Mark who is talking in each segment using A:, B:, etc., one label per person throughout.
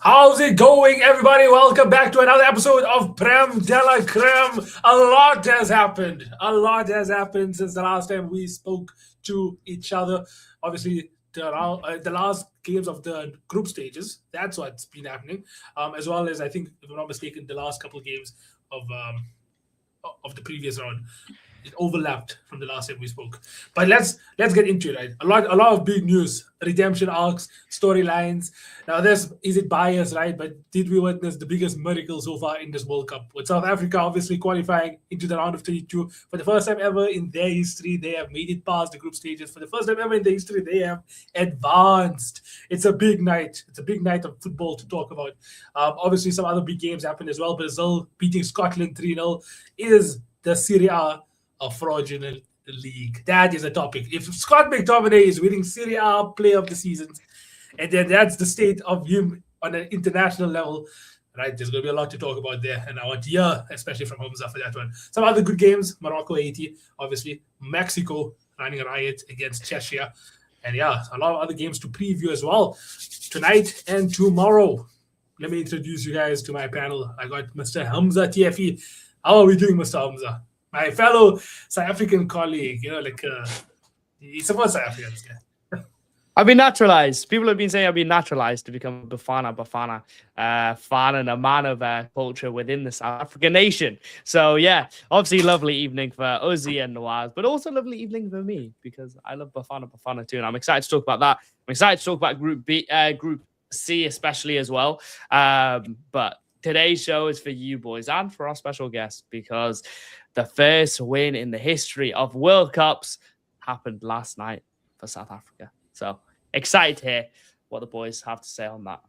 A: How's it going, everybody? Welcome back to another episode of Prem de la Creme. A lot has happened. A lot has happened since the last time we spoke to each other. Obviously, the last games of the group stages. That's what's been happening. As well as, I think, if I'm not mistaken, the last couple of games of the previous round. It overlapped from the last time we spoke. But let's get into it, right? A lot of big news, redemption arcs, storylines. Now this is it biased, right? But did we witness the biggest miracle so far in this World Cup? With South Africa obviously qualifying into the round of 32 for the first time ever in their history, they have made it past the group stages. For the first time ever in their history, they have advanced. It's a big night. It's a big night of football to talk about. Obviously, some other big games happened as well. Brazil beating Scotland 3-0 is the Serie A a fraudulent league. That is a topic. If Scott McTominay is winning Serie A Player of the Season, and then that's the state of him on an international level, right? There's going to be a lot to talk about there, and I want to hear, especially from Hamza for that one. Some other good games: Morocco 80, obviously, Mexico running a riot against Czechia, and yeah, a lot of other games to preview as well tonight and tomorrow. Let me introduce you guys to my panel. I got Mr. Hamza TFE. How are we doing, Mr. Hamza? My fellow South African colleague, he's supposed South African, this guy.
B: I've been naturalized. People have been saying I've been naturalized to become a Bafana fan and a man of culture within the South African nation. So, yeah, obviously lovely evening for Ozzy and Nawaz, but also lovely evening for me because I love Bafana too. And I'm excited to talk about that. I'm excited to talk about Group C especially as well. But today's show is for you boys and for our special guest because the first win in the history of World Cups happened last night for South Africa. So excited to hear what the boys have to say on that.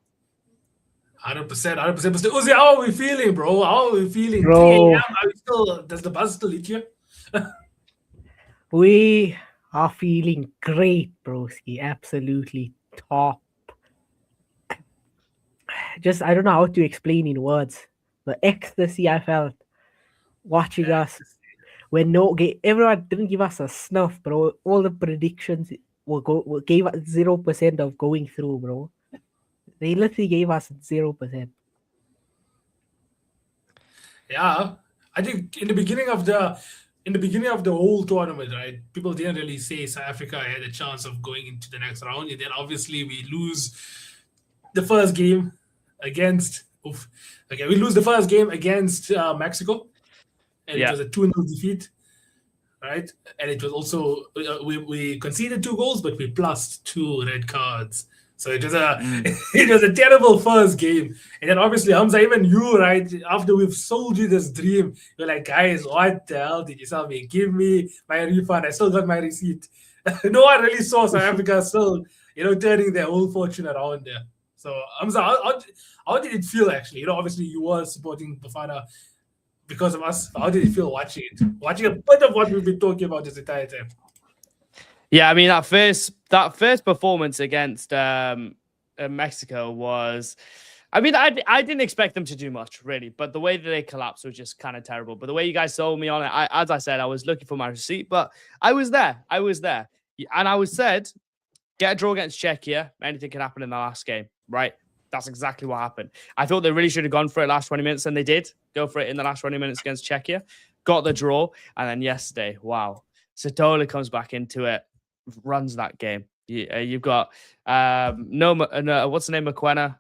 A: 100%. Mr. Uzi, how are we feeling, bro? How are we feeling?
C: Bro.
A: 3 a.m. Are we still, does the buzz still hit you?
C: We are feeling great, broski. Absolutely top. Just, I don't know how to explain in words the ecstasy I felt watching us when everyone didn't give us a snuff, bro. All the predictions gave us 0% of going through, bro. They literally gave us 0%.
A: Yeah, I think in the beginning of the whole tournament, right? People didn't really say South Africa had a chance of going into the next round, and then obviously we lose the first game against. We lose the first game against Mexico, and it was a 2-0 defeat, right? And it was also we conceded 2 goals, but we plus 2 red cards. So it was a terrible first game. And then obviously, Hamza, even you, right? After we've sold you this dream, you're like, guys, what the hell did you sell me? Give me my refund. I still got my receipt. No one really saw South Africa still, turning their whole fortune around there. So Hamza, how did it feel actually? Obviously you were supporting Bafana because of us. How did it feel watching it? Watching a bit of what we've been talking about this entire time.
B: Yeah, I mean that first performance against Mexico was, I mean, I didn't expect them to do much really, but the way that they collapsed was just kind of terrible. But the way you guys sold me on it, as I said, I was looking for my receipt, but I was there, and I was said, get a draw against Czechia, anything can happen in the last game, right? That's exactly what happened. I thought they really should have gone for it last 20 minutes, and they did go for it in the last 20 minutes against Czechia, got the draw, and then yesterday, wow, Satola comes back into it, runs that game. You've got what's the name, McQuena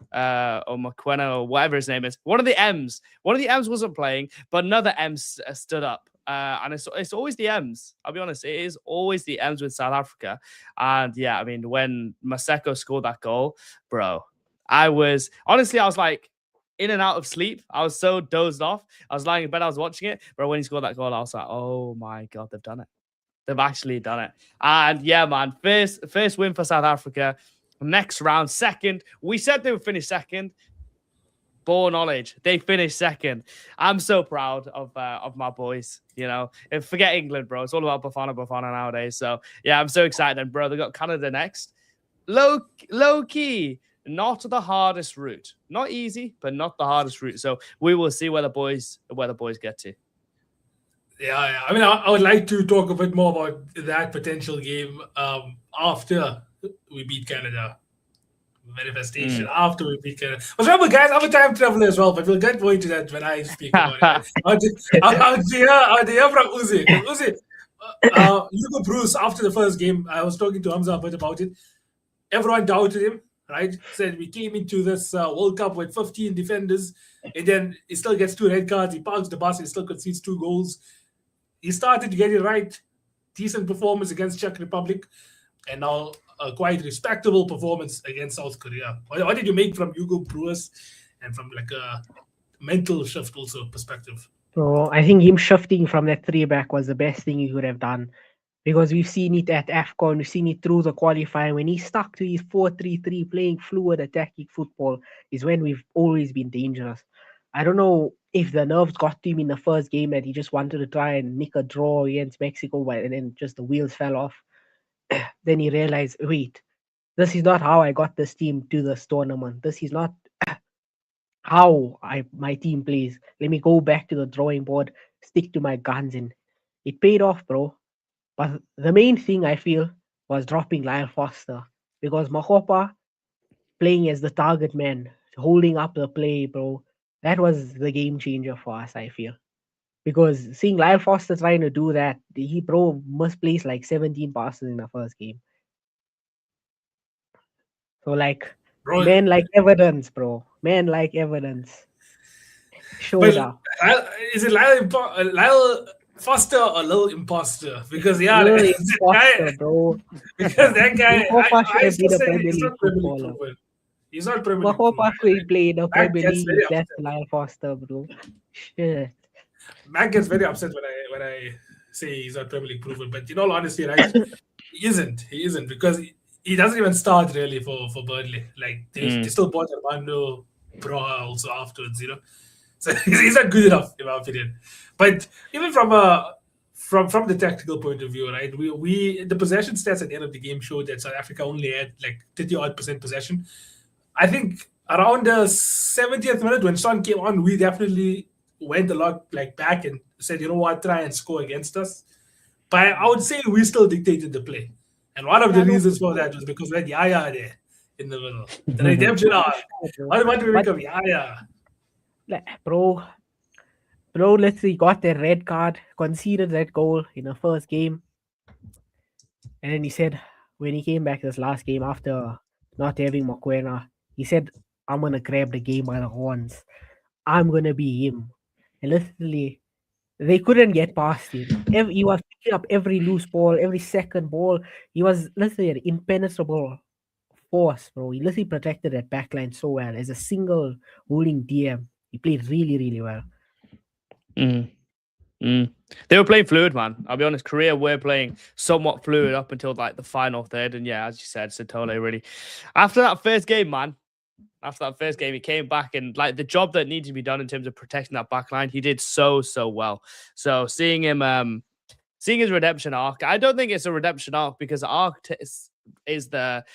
B: or whatever his name is. One of the M's wasn't playing, but another M stood up. And it's always the M's. I'll be honest, it is always the M's with South Africa. And yeah, I mean, when Maseko scored that goal, bro, I was like in and out of sleep. I was so dozed off. I was lying in bed, I was watching it. But when he scored that goal, I was like, oh my God, they've done it. They've actually done it. And yeah, man, first win for South Africa. Next round, second. We said they would finish second. Ball knowledge, they finished second. I'm so proud of my boys. And forget England, bro. It's all about Bafana nowadays. So yeah, I'm so excited. And bro, they got Canada next. Low key, not the hardest route. Not easy, but not the hardest route. So we will see where the boys get to.
A: Yeah. I mean, I would like to talk a bit more about that potential game after we beat Canada. manifestation after we beat Canada. But remember, guys, I'm a time traveler as well, but we'll get more into that when I speak about it. I'll hear from Uzi. Because Uzi, Hugo Bruce, after the first game, I was talking to Hamza a bit about it. Everyone doubted him, right? Said we came into this World Cup with 15 defenders, and then he still gets 2 red cards. He parks the bus, he still concedes 2 goals. He started to get it right. Decent performance against Czech Republic, and now a quite respectable performance against South Korea. What did you make from Hugo Bruce and from like a mental shift also perspective?
C: So I think him shifting from that 3-back was the best thing he could have done, because we've seen it at AFCON, we've seen it through the qualifying. When he stuck to his 4-3-3, playing fluid attacking football, is when we've always been dangerous. I don't know if the nerves got to him in the first game that he just wanted to try and nick a draw against Mexico, and then just the wheels fell off. Then he realized, wait, this is not how I got this team to this tournament. This is not how my team plays. Let me go back to the drawing board, stick to my guns, and it paid off, bro. But the main thing I feel was dropping Lyle Foster, because Mahopa playing as the target man, holding up the play, bro, that was the game changer for us, I feel. Because seeing Lyle Foster trying to do that, he misplaced like 17 passes in the first game. So like,
A: Bro,
C: man like evidence, bro. Man like evidence. Showed up.
A: Is it Lyle Foster or Lil Imposter? Because
C: Little
A: that
C: imposter,
A: guy,
C: bro.
A: because that guy,
C: Mahopa should
A: I
C: have
A: still
C: been a
A: say
C: Premier
A: he's
C: League
A: not Premier League
C: footballer.
A: proven. He's not Premier League
C: Mahopa
A: proven.
C: could play in the
A: Mac
C: Premier
A: gets
C: League.
A: very
C: That's
A: upset.
C: Lyle Foster, bro. Shit.
A: Mac gets very upset when I say he's not Premier League proven. But in all honesty, right, he isn't. He isn't, because he doesn't even start really for Burnley. Like they still bought Armando Broha also afterwards, So he's not good enough, in my opinion. But even from the tactical point of view, right? We the possession stats at the end of the game showed that South Africa only had like 30-odd% possession. I think around the 70th minute when Son came on, we definitely went a lot like back and said, you know what, try and score against us. But I would say we still dictated the play. And one of the reasons for that was because we had Yaya there in the middle. The redemption arc. What do we make of Yaya?
C: Bro, let's see, got that red card, conceded that goal in the first game. And then he said, when he came back this last game after not having Mokwena, he said, I'm going to grab the game by the horns. I'm going to be him. And literally, they couldn't get past him. He was picking up every loose ball, every second ball. He was literally an impenetrable force, bro. He literally protected that backline so well. As a single holding DM, he played really, really well.
B: They were playing fluid, man. I'll be honest. Korea were playing somewhat fluid up until like the final third. And yeah, as you said, Sotole really. After that first game, man. After that first game, he came back and like the job that needed to be done in terms of protecting that back line, he did so well. So seeing him, seeing his redemption arc, I don't think it's a redemption arc because arc is the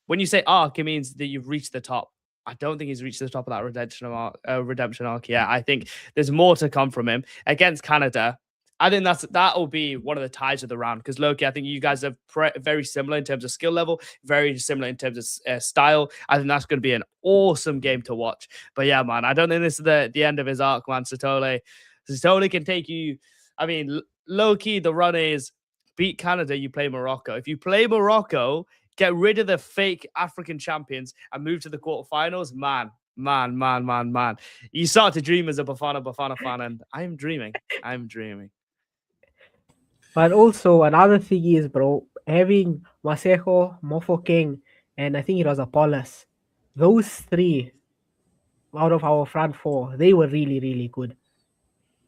B: when you say arc, it means that you've reached the top. I don't think he's reached the top of that redemption arc yet. I think there's more to come from him against Canada. I think that will be one of the ties of the round because Loki, I think you guys are very similar in terms of skill level, very similar in terms of style. I think that's going to be an awesome game to watch. But yeah, man, I don't think this is the end of his arc, man. Sotole can take you. I mean, Loki, the run is beat Canada, you play Morocco. If you play Morocco, get rid of the fake African champions and move to the quarterfinals, man. You start to dream as a Bafana fan, and I'm dreaming.
C: But also another thing is, bro, having Masejo, Mofokeng, and I think it was Apollos. Those 3 out of our front 4, they were really, really good.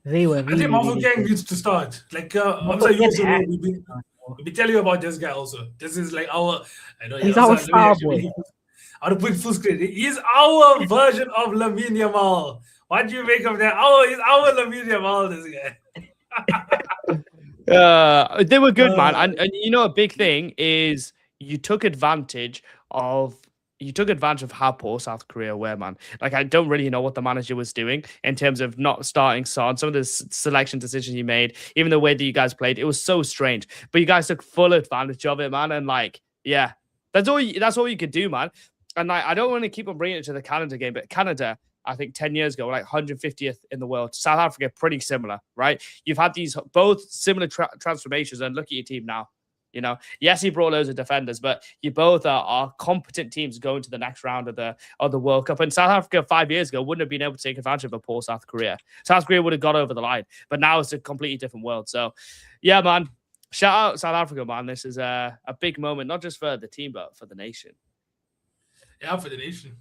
C: They were really,
A: I think Mofokeng needs to start. Like Hamza, you also know we'll be telling you about this guy also. This is like our. I know
C: he's our star boy.
A: I want to put full screen. He's our version of Lamine Yamal. What do you make of that? Oh, he's our Lamine Yamal. This
B: guy. They were good, man. And you know, a big thing is you took advantage of how poor South Korea were, man. Like, I don't really know what the manager was doing in terms of not starting Son. Some of the selection decisions he made, even the way that you guys played, it was so strange. But you guys took full advantage of it, man. And like, yeah, that's all you could do, man. And I don't want to keep on bringing it to the Canada game, but Canada, I think 10 years ago, like 150th in the world. South Africa, pretty similar, right? You've had these both similar transformations, and look at your team now. You know, yes, he brought loads of defenders, but you both are competent teams going to the next round of the World Cup. And South Africa 5 years ago wouldn't have been able to take advantage of a poor South Korea. South Korea would have got over the line, but now it's a completely different world. So, yeah, man, shout out South Africa, man. This is a big moment, not just for the team, but for the nation.
A: Yeah, for the nation,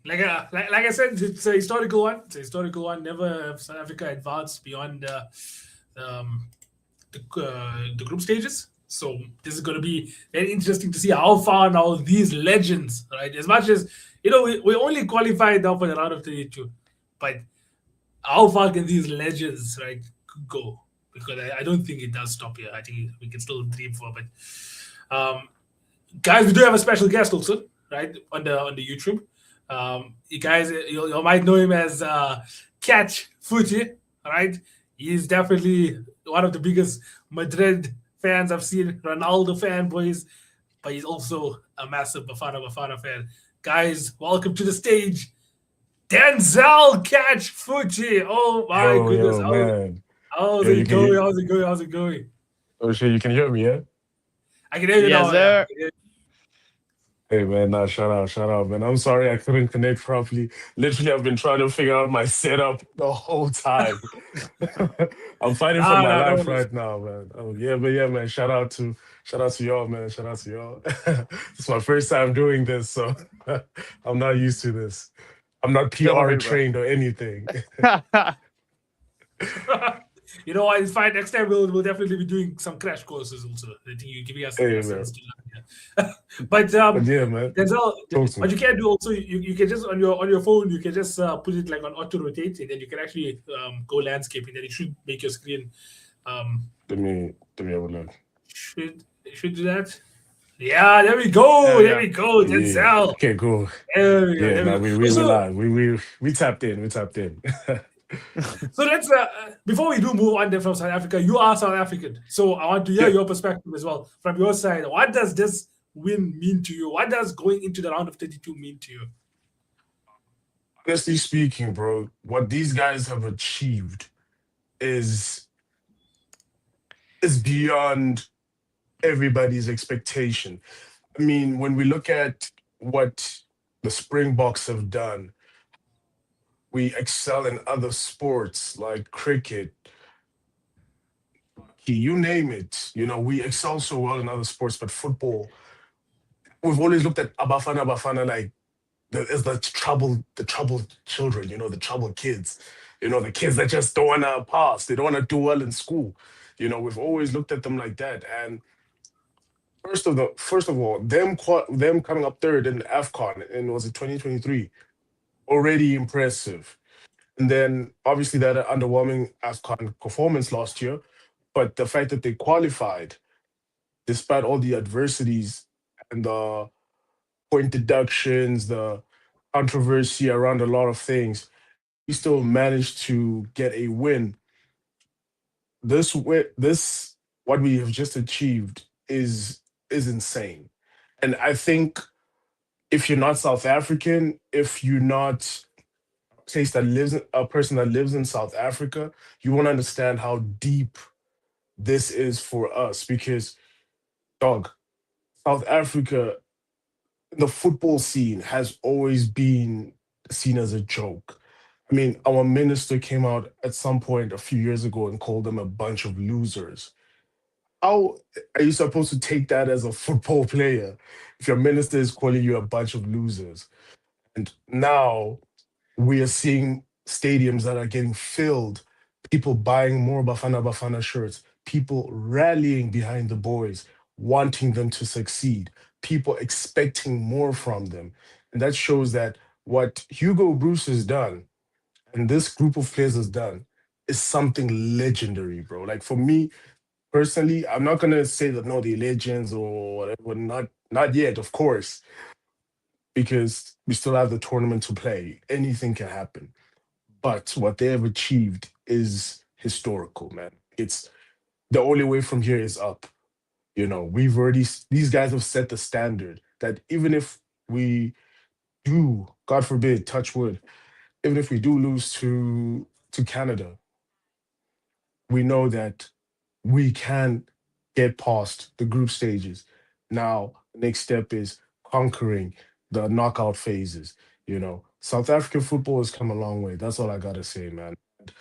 A: Like I said, it's a historical one. Never have South Africa advanced beyond the group stages. So this is going to be very interesting to see how far now these legends, right? As much as we only qualified now for the round of 32, but how far can these legends, right, go? Because I don't think it does stop here. I think we can still dream for. But guys, we do have a special guest also, right, on the YouTube. You guys, you might know him as Catch Footy, right? He's definitely one of the biggest Madrid fans I've seen, Ronaldo fanboys, but he's also a massive Bafana fan. Guys, welcome to the stage, Denzel Catch Footy. Oh my goodness.
D: Man.
A: How's it going?
D: Oh shit, you can hear me, yeah?
A: I can hear you now.
B: Sir.
A: Yeah.
D: Hey man, nah, shout out, man. I'm sorry I couldn't connect properly. Literally, I've been trying to figure out my setup the whole time. I'm fighting for my life right now, man. Oh yeah, but yeah, man. Shout out to y'all, man. Shout out to y'all. It's my first time doing this, so I'm not used to this. I'm not PR trained or anything.
A: You know what? It's fine. Next time we'll definitely be doing some crash courses also. I think you're giving us some lessons to learn. But
D: yeah, man.
A: Denzel, what you can do also, you can just on your phone, you can just put it like on auto rotate, and then you can actually go landscaping. Then it should make your screen.
D: Let me have a look.
A: Should do that. Yeah, there we go. There we go, Denzel.
D: Yeah. Okay, cool.
A: There we go.
D: Yeah, we live. We tapped in.
A: So let's before we do move on then from South Africa, you are South African, so I want to hear your perspective as well from your side. What does this win mean to you? What does going into the round of 32 mean to you?
D: Honestly speaking, bro, what these guys have achieved is beyond everybody's expectation. I mean, when we look at what the Springboks have done, we excel in other sports like cricket, you name it. We excel so well in other sports, but football, we've always looked at Bafana like the troubled children, the troubled kids, the kids that just don't want to pass, they don't want to do well in school. We've always looked at them like that. And first of all, them coming up third in AFCON, and was it 2023? Already impressive. And then obviously that underwhelming AFCON performance last year, but the fact that they qualified despite all the adversities and the point deductions, the controversy around a lot of things, we still managed to get a win. This what we have just achieved is insane. And I think if you're not South African, if you're not a person that lives in South Africa, you won't understand how deep this is for us, because dog, South Africa, the football scene has always been seen as a joke. I mean, our minister came out at some point a few years ago and called them a bunch of losers. How are you supposed to take that as a football player if your minister is calling you a bunch of losers? And now we are seeing stadiums that are getting filled, people buying more Bafana shirts, people rallying behind the boys, wanting them to succeed, people expecting more from them. And that shows that what Hugo Bruce has done and this group of players has done is something legendary, bro. Like, for me personally, I'm not gonna say that no, they're legends or whatever. Not yet, of course, because we still have the tournament to play. Anything can happen. But what they have achieved is historical, man. It's the only way from here is up. These guys have set the standard that even if we do, God forbid, touch wood, even if we do lose to Canada, we know that we can get past the group stages. Now, next step is conquering the knockout phases. South African football has come a long way. That's all I gotta say, man. The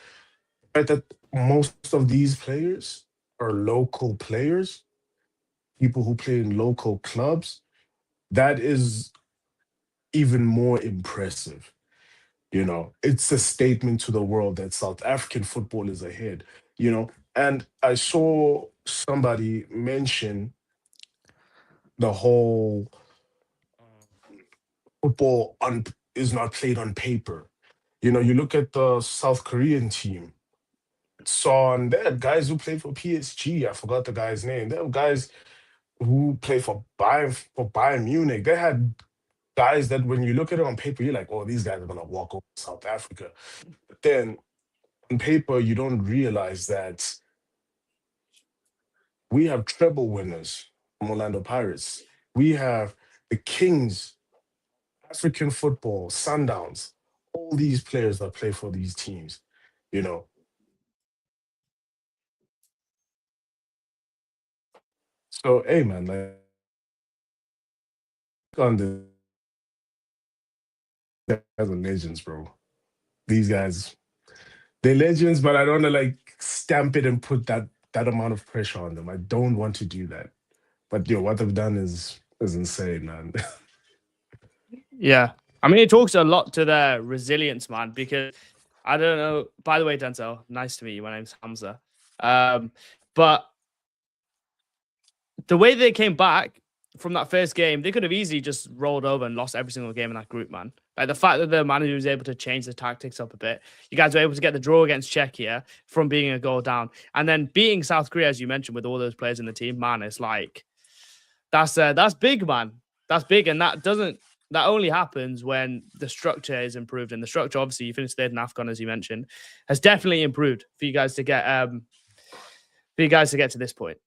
D: fact that most of these players are local players, people who play in local clubs, that is even more impressive. It's a statement to the world that South African football is ahead. And I saw somebody mention the whole football is not played on paper. You look at the South Korean team. Son, they had guys who played for PSG. I forgot the guy's name. There were guys who played for Bayern Munich. They had guys that when you look at it on paper, you're like, oh, these guys are gonna walk over South Africa. But then on paper, you don't realize that we have treble winners from Orlando Pirates. We have the Kings, African football, Sundowns, all these players that play for these teams, you know. So, hey, man, like, on the guys are legends, bro. These guys, they're legends, but I don't want to like stamp it and put that amount of pressure on them. I don't want to do that. But what they've done is insane, man.
B: Yeah. I mean, it talks a lot to their resilience, man, because I don't know. By the way, Denzel, nice to meet you. My name's Hamza. But the way they came back from that first game, they could have easily just rolled over and lost every single game in that group, man. Like the fact that the manager was able to change the tactics up a bit. You guys were able to get the draw against Czechia from being a goal down. And then beating South Korea, as you mentioned, with all those players in the team, man, it's like, that's big, man. That's big. And that only happens when the structure is improved. And the structure, obviously, you finished third in AFCON, as you mentioned, has definitely improved for you guys to get to this point.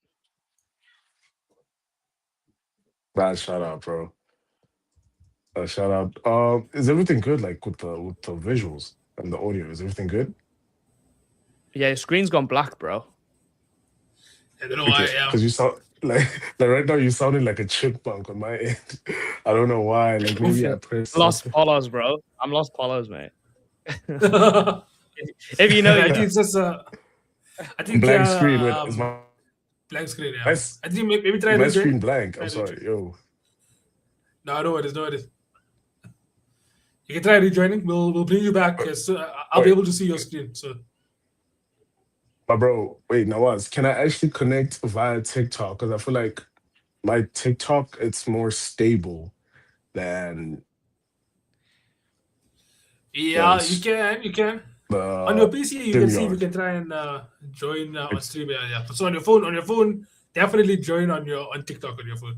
D: Bad shout out, bro. Shout out. Is everything good? Like with the visuals and the audio, is everything good?
B: Yeah, your screen's gone black, bro.
A: I don't know why. Yeah,
D: because you sound like right now you sounding like a chipmunk on my end. I don't know why. Like maybe I pressed
B: Lost
D: something.
B: follows, bro. I'm lost follows, mate.
A: I
B: If you know, you
A: think
B: know.
A: it's just I think
D: Blank screen. Is my
A: blank screen. Yeah,
D: Nice.
A: I think maybe try
D: my
A: to
D: screen
A: join.
D: blank?
A: Try
D: I'm
A: to
D: sorry, yo.
A: No, it is. You can try rejoining. We'll bring you back. So I'll be
D: Wait.
A: able to see your screen. So
D: But bro, wait, Nawaz, can I actually connect via TikTok? Because I feel like my TikTok it's more stable than
A: yeah,
D: than
A: you can.
D: the
A: On your PC, you can see if you
D: StreamYard.
A: can try and join on stream. Yeah. So on your phone, definitely join on TikTok on your phone.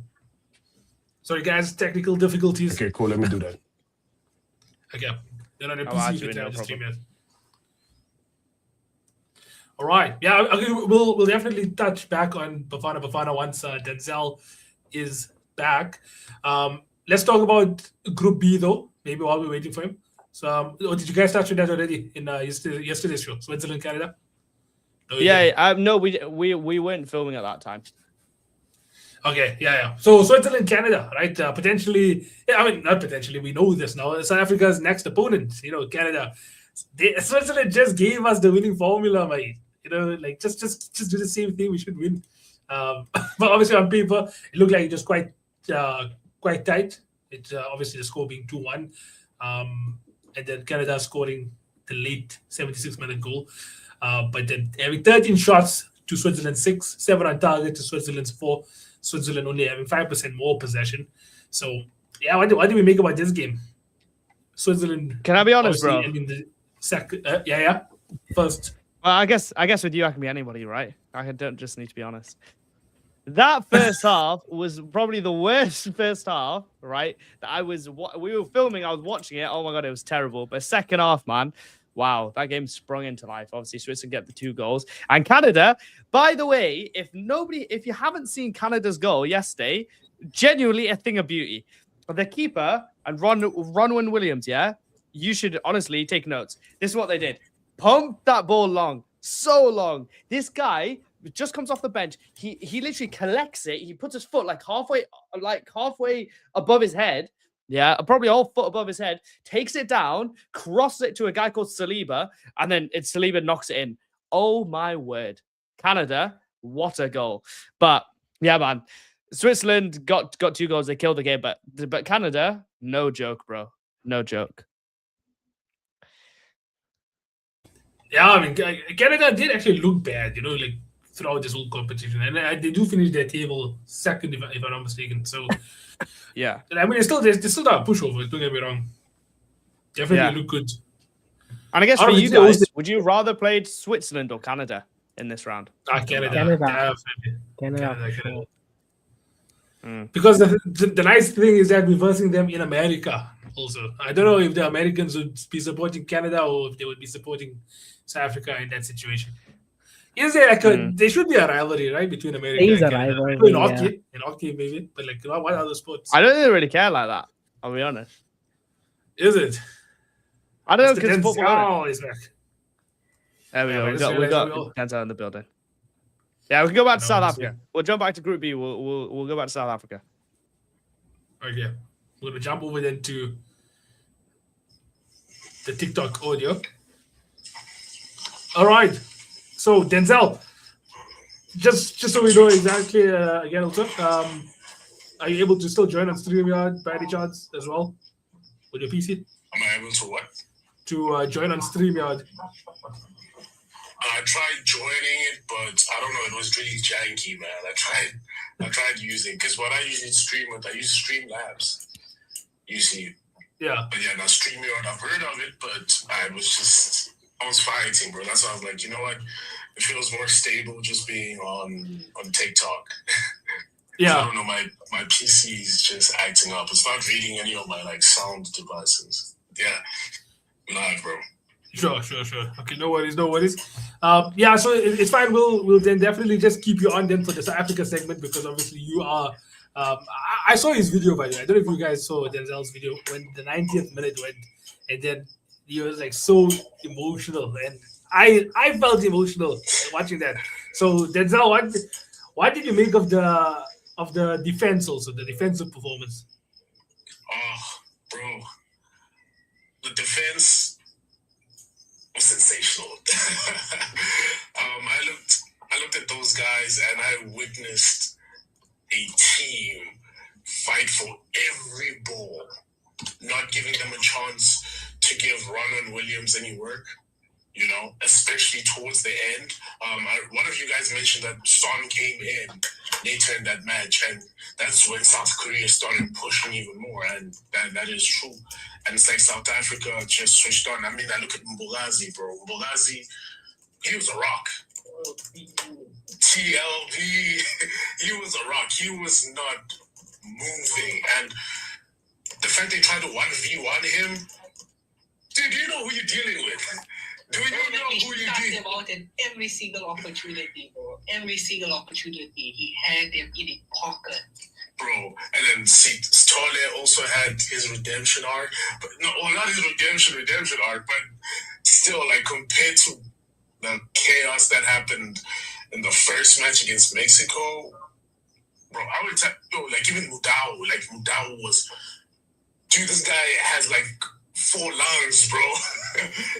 A: Sorry, guys, technical difficulties.
D: Okay, cool. Let me do that.
A: Okay. Then on your
B: I'll
A: PC,
B: add
A: you
B: you
A: can
B: in,
A: try
B: no
A: to stream
B: problem.
A: it. All right. Yeah. Okay. We'll definitely touch back on Bafana once Denzel is back. Let's talk about Group B though. Maybe while we're waiting for him. So, or did you guys touch on that already in yesterday's show? Switzerland, Canada. No, you didn't.
B: Yeah, no, we weren't filming at that time.
A: Okay, yeah. So Switzerland, Canada, right? Potentially, I mean, not potentially. We know this now. South Africa's next opponent, Canada. Switzerland just gave us the winning formula, mate. Like just do the same thing. We should win. But obviously, on paper, it looked like it was quite tight. It obviously the score being 2-1, and then Canada scoring the late 76-minute goal. But then having 13 shots to Switzerland's 6, 7 on target to Switzerland's 4. Switzerland only having 5% more possession. So, yeah, what do we make about this game? Switzerland.
B: Can I be honest, bro?
A: Ending the second. Yeah. First.
B: Well, I guess with you, I can be anybody, right? I don't just need to be honest. That first half was probably the worst first half, right? That we were filming, I was watching it. Oh my God, it was terrible. But second half, man, wow, that game sprung into life. Obviously, Switzerland get the 2 goals. And Canada, by the way, if you haven't seen Canada's goal yesterday, genuinely a thing of beauty. the keeper and Ronwin Williams, yeah, you should honestly take notes. This is what they did. Pump that ball long, so long. This guy just comes off the bench. He literally collects it. He puts his foot like halfway above his head. Yeah, probably a whole foot above his head. Takes it down, crosses it to a guy called Saliba, and then Saliba knocks it in. Oh my word. Canada, what a goal. But yeah, man. Switzerland got 2 goals. They killed the game, but Canada, no joke, bro. No joke.
A: Yeah, I mean, Canada did actually look bad, like throughout this whole competition, and they do finish their table second, if I'm not mistaken. So,
B: yeah,
A: I mean, they're still not a pushover. Don't get me wrong. Definitely look good.
B: And I guess for you guys, would you rather play Switzerland or Canada in this round?
A: Canada. Because the nice thing is that we're versing them in America also. I don't know if the Americans would be supporting Canada or if they would be supporting South Africa in that situation. Is there there should be a rivalry, right, between America and Canada?
C: Rivalry,
A: in hockey maybe, but like what other sports?
B: I don't really care like that. I'll be honest.
A: Is it?
B: I don't know because football.
A: Oh, he's back.
B: There we go. We got Denzel in the building. Yeah, we can go back to South Africa. We'll jump back to Group B. We'll go back to South Africa.
A: Okay, we're gonna jump over then to the TikTok audio. All right. So Denzel, just so we know exactly again also, are you able to still join on StreamYard by any chance as well with your PC?
D: Am I able to what?
A: To join on StreamYard.
D: I tried joining it, but I don't know. It was really janky, man. I tried using because what I usually stream with, I use Streamlabs. Usually.
A: Yeah.
D: But yeah, now StreamYard, I've heard of it, but I was fighting, bro. That's why I was like, you know what? It feels more stable just being on TikTok.
A: Yeah.
D: I don't know, my PC is just acting up. It's not reading any of my sound devices. Yeah. Live, bro.
A: Sure. Okay, no worries. Yeah, so it's fine. We'll then definitely just keep you on then for the South Africa segment because obviously you are. I saw his video, by the way. I don't know if you guys saw Denzel's video when the 90th minute went, and then he was like so emotional, and I felt emotional watching that. So Denzel, what did you make of the defense also, the defensive performance?
D: Oh, bro, the defense was sensational. I looked at those guys and I witnessed a team fight for every ball, not giving them a chance to give Ronwin Williams any work, especially towards the end. One of you guys mentioned that Son came in later in that match, and that's when South Korea started pushing even more, and that is true. And it's like South Africa just switched on. I mean, I look at Mbulazi, bro. Mbulazi, he was a rock. TLB, he was a rock. He was not moving. And the fact they tried to 1v1 him, dude, you know who you're dealing with. Do you know who you're dealing with?
E: About every single opportunity, bro. Every single opportunity, he had them in his pocket.
D: Bro, and then Starlet also had his redemption arc. But not his redemption arc, but still, compared to the chaos that happened in the first match against Mexico, bro, I would even Mudau was, dude, this guy has 4 lungs, bro.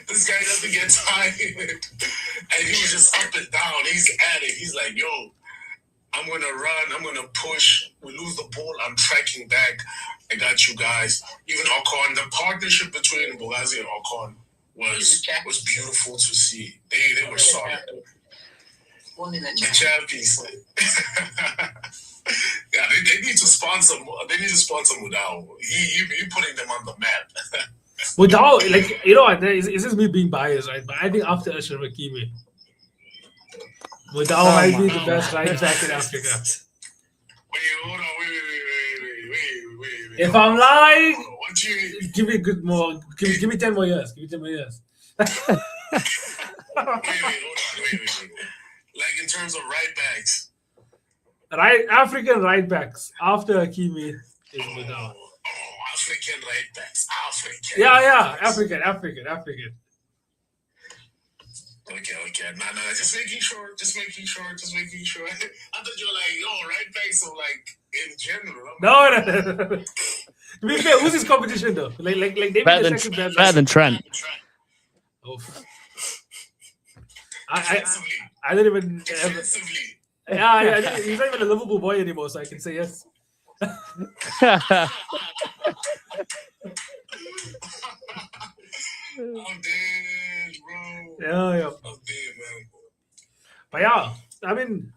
D: This guy doesn't get tired. And he was just up and down. He's at it. He's like, yo, I'm going to run. I'm going to push. We lose the ball. I'm tracking back. I got you guys. Even Ocon, the partnership between Mbulazi and Ocon was beautiful to see. They were solid. The champions. Yeah, they need to sponsor. They need to sponsor Mudau. You putting them on the map.
A: Mudau, is this me being biased, right? But I think after Ashraf Hakimi, Mudau might be the best right back in Africa.
D: Wait, hold on, wait.
A: If I'm lying,
D: what you
A: give me good more. Give me 10 more years. Give me 10 more years.
D: Wait, hold on, wait. In terms of right backs.
A: African right backs after Hakimi is Mudau.
D: African right backs. African.
A: Yeah, African.
D: Okay. No, just making sure. I thought you were like, yo, right backs, so like in general.
A: No. To be fair, who's his competition though? Like they
B: Better
A: made
B: than,
A: the second best.
B: better than Trent.
A: Oof. I didn't even.
D: Defensively.
A: Yeah, he's not even a Liverpool boy anymore, so I can say yes.
D: I'm dead, bro.
A: Yeah.
D: I'm dead, man.
A: But yeah, I mean,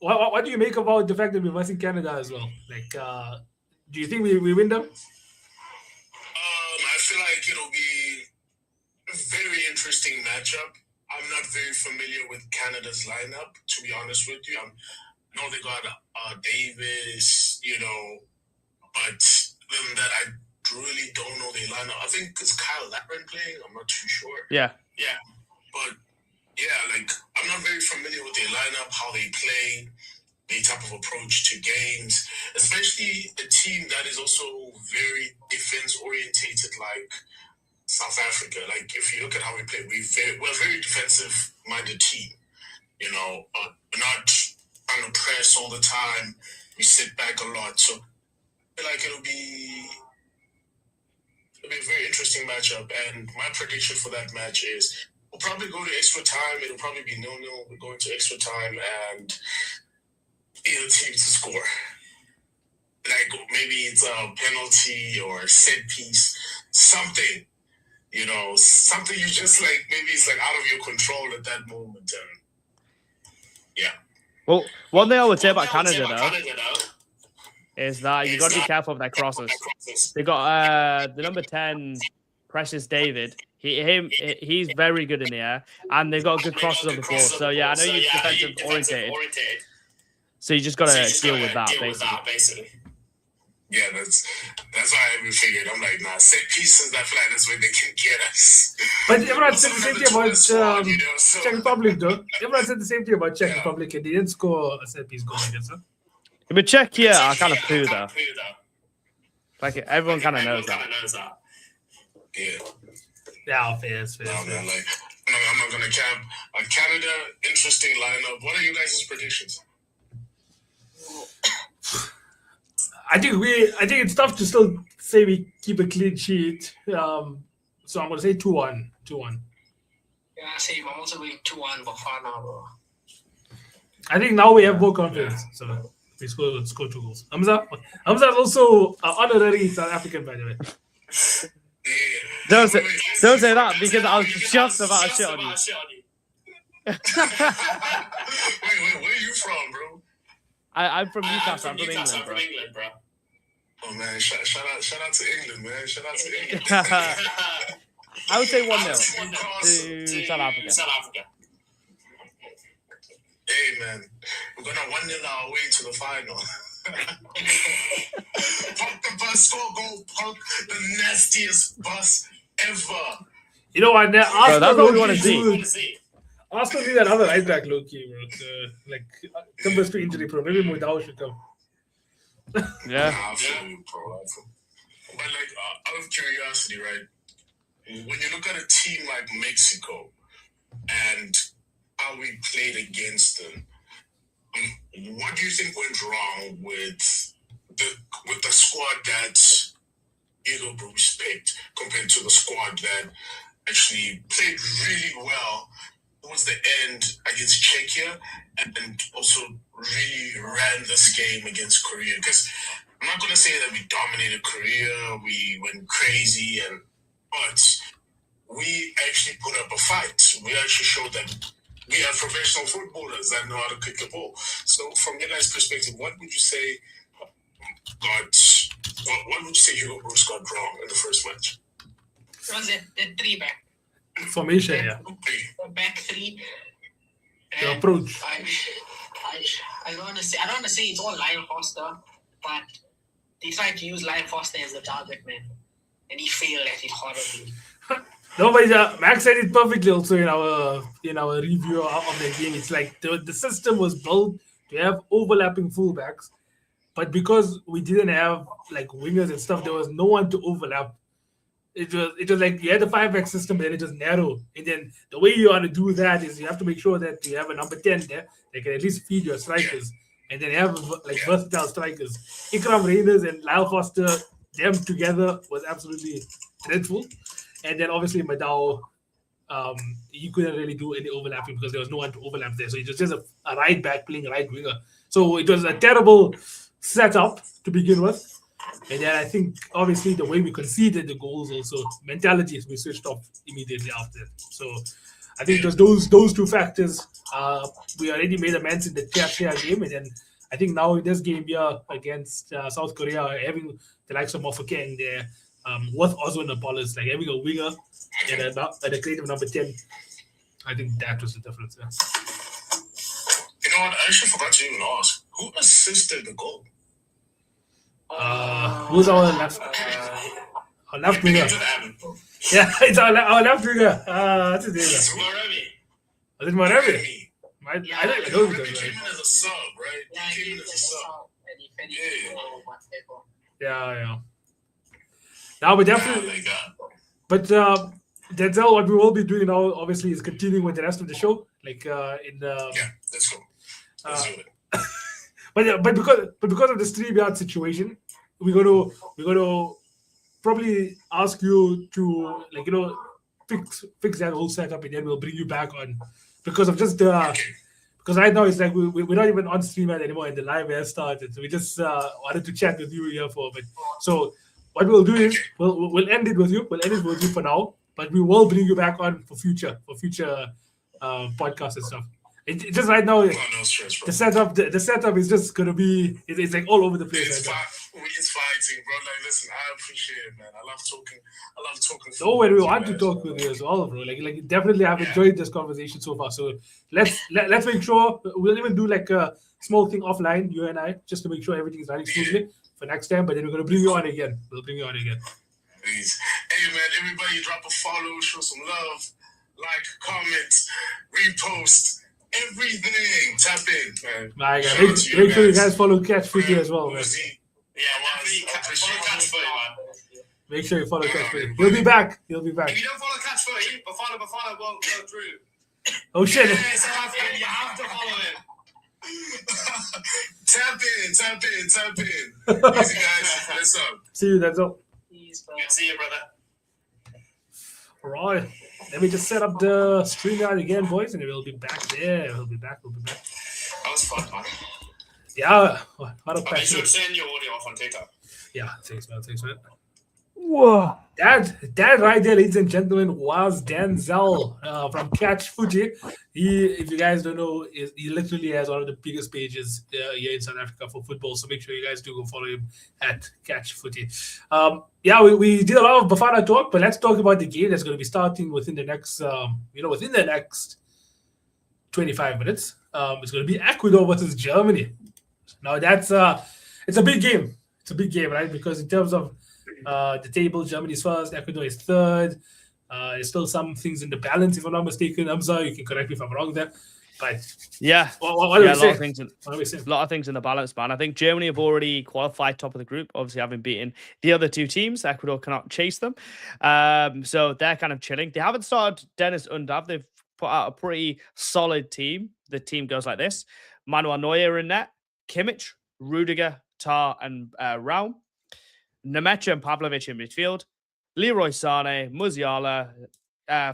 A: what do you make about the fact that we're versing Canada as well? Like, do you think we win them?
D: I feel like it'll be a very interesting matchup. I'm not very familiar with Canada's lineup, to be honest with you. I know they got Davis, but other than that, I really don't know their lineup. I think it's Kyle Larin playing. I'm not too sure.
B: Yeah.
D: But yeah, like I'm not very familiar with their lineup, how they play, their type of approach to games, especially a team that is also very defense orientated, like South Africa. Like if you look at how we play, we're a very defensive minded team. Not trying to press all the time. We sit back a lot, so I feel like it'll be a very interesting matchup. And my prediction for that match is we'll probably go to extra time. It'll probably be 0-0. We're going to extra time and either team to score. Like maybe it's a penalty or a set piece, something. Something you just like, maybe it's like out of your control at that moment. And yeah.
B: Well, one thing I would say about Canada, though, is that you got to be careful of their crosses. They got the number 10, Precious David. He's very good in the air, and they've got good crosses on the ball. So yeah, I know you're defensive oriented. So you just got to deal with that, basically.
D: Yeah, that's why I figured. I'm like, nah, set pieces. I feel like that's where they can get us.
A: But everyone said the same thing about Czech Republic, though. Everyone said the same thing about Czech Republic, and they didn't score a set piece goal against them.
B: But Czechia are kind of poo, though. Like everyone kind of knows that.
A: Yeah, fair.
D: No, man, like I'm not gonna cap. Canada, interesting lineup. What are you guys' predictions?
A: I think it's tough to still say we keep a clean sheet. So I'm gonna say 2-1. 2-1.
E: Yeah, same. I'm also going 2-1 Bafana, bro.
A: I think now we have more confidence. So we score 2 goals. Hamza is also honorary South African, by the way.
B: Don't say that because I was just about to shit on you.
D: Wait, where are you from, bro?
B: I'm from Newcastle. I'm from England, bro.
D: Oh man, shout out to England, man. Shout out to England.
B: I would say 1-0 to South Africa.
D: Hey man, we're gonna 1-0 our way to the final. Punk the bus, score goal, Punk, the nastiest bus ever.
A: You know what?
B: That's what we want to see.
A: Arsenal need another right back, low key, bro. Comes to injury, bro. Maybe Moidao should come.
B: Yeah.
D: I feel you, bro. But out of curiosity, right? When you look at a team like Mexico and how we played against them, what do you think went wrong with the squad that Hugo Bruce picked compared to the squad that actually played really well towards the end against Czechia and also really ran this game against Korea? Because I'm not going to say that we dominated Korea, we went crazy, but we actually put up a fight. We actually showed that we are professional footballers that know how to kick the ball. So from your guys' perspective, what would you say Hugo Bruce got wrong in the first match?
E: It was the 3-back.
A: Formation, yeah.
E: The back 3.
A: The approach.
E: I don't want to say it's all Lion Foster, but they tried to use Lion Foster as the target man, and he failed at it horribly.
A: No, but Max said it perfectly also in our review of the game. It's like the system was built to have overlapping fullbacks, but because we didn't have like wingers and stuff, there was no one to overlap. It was like you had the 5-back system, and then it was narrow. And then the way you want to do that is you have to make sure that you have a number 10 there that can at least feed your strikers, and then have like versatile strikers. Ikram Reyners and Lyle Foster, them together was absolutely dreadful. And then obviously Madao, he couldn't really do any overlapping because there was no one to overlap there. So he was just a right back playing right winger. So it was a terrible setup to begin with. And then I think obviously the way we conceded the goals also, mentalities we switched off immediately after. So I think it was those two factors. We already made amends in the Czechia game, and then I think now in this game here against South Korea, having the likes of Mofokeng there, with Oswald Apollos, like having a winger and a creative number 10, I think that was the difference. Yeah.
D: You know what? I actually forgot to even ask. Who assisted the goal?
A: Who's our left? Our left winger. Yeah, it's our left winger. What's his name?
D: It's Maremi.
A: Was it Maremi? I don't even know who
D: He
A: does
D: came in as a sub, right?
E: Yeah,
D: He came
E: he
D: in
E: was
D: as a sub.
E: and he finished much better.
A: Yeah. Now, but
D: Oh
A: definitely.
D: my God.
A: But Denzel, what we will be doing now, obviously, is continuing with the rest of the show. Like in the.
D: Yeah, let's go. Let's do it.
A: But because of the StreamYard situation, we're gonna probably ask you to fix that whole setup, and then we'll bring you back on because of just because right now it's like we're not even on StreamYard anymore, and the live has started. So we just wanted to chat with you here for a bit. So what we'll do is we'll end it with you. We'll end it with you for now, but we will bring you back on for future podcasts and stuff. It just right now,
D: Oh, no stress, bro.
A: the setup is just gonna be it's like all over the place.
D: It's,
A: Right now.
D: it's fighting, bro. Like, listen, I appreciate it, man. I love talking.
A: No, when we
D: football
A: want
D: with
A: to
D: you
A: talk
D: guys,
A: with you as well, bro. Like definitely, I've enjoyed this conversation so far. So let's make sure we'll even do like a small thing offline, you and I, just to make sure everything is running smoothly for next time. But then we're gonna bring you on again. We'll bring you on again.
D: Please. Hey, man, everybody drop a follow, show some love, like, comment, repost, everything. Tap in, man.
A: My God,
D: Shout out to
A: make sure you guys follow Catch Footy as well, man.
D: Yeah, follow Catch Footy, man.
A: Make sure you follow Catch Footy. He'll be back.
F: If you don't follow Catch Footy, Bafana won't go through.
A: Oh shit!
F: Yeah, South African, you have to follow him.
D: Tap in. Easy, guys. What's up?
A: See you. That's all.
E: Please, bro.
F: Good to see you, brother.
A: Right. Let me just set up the StreamYard again, boys, and we'll be back there. We'll be back.
F: That was fun, man.
A: Yeah. What a
F: I'll be sure
A: passion.
F: to send your audio off on TikTok.
A: Yeah. Thanks, man.
C: Whoa.
A: That right there, ladies and gentlemen, was Denzel from Catch Fuji. If you guys don't know, he literally has one of the biggest pages here in South Africa for football. So make sure you guys do go follow him at Catch Footy. We did a lot of Bafana talk, but let's talk about the game that's going to be starting within the next 25 minutes. It's going to be Ecuador versus Germany. Now it's a big game. It's a big game, right? Because in terms of the table, Germany's first, Ecuador is third. There's still some things in the balance, if I'm not mistaken. Hamza, you can correct me if I'm wrong there. But
B: Yeah.
A: what are we
B: A
A: saying?
B: lot of things in the balance, man. I think Germany have already qualified top of the group, obviously having beaten the other two teams. Ecuador cannot chase them. So they're kind of chilling. They haven't started Dennis Undav. They've put out a pretty solid team. The team goes like this. Manuel Neuer in net, Kimmich, Rudiger, Tar, and Raum. Nemecha and Pavlovic in midfield. Leroy Sané, Musiala,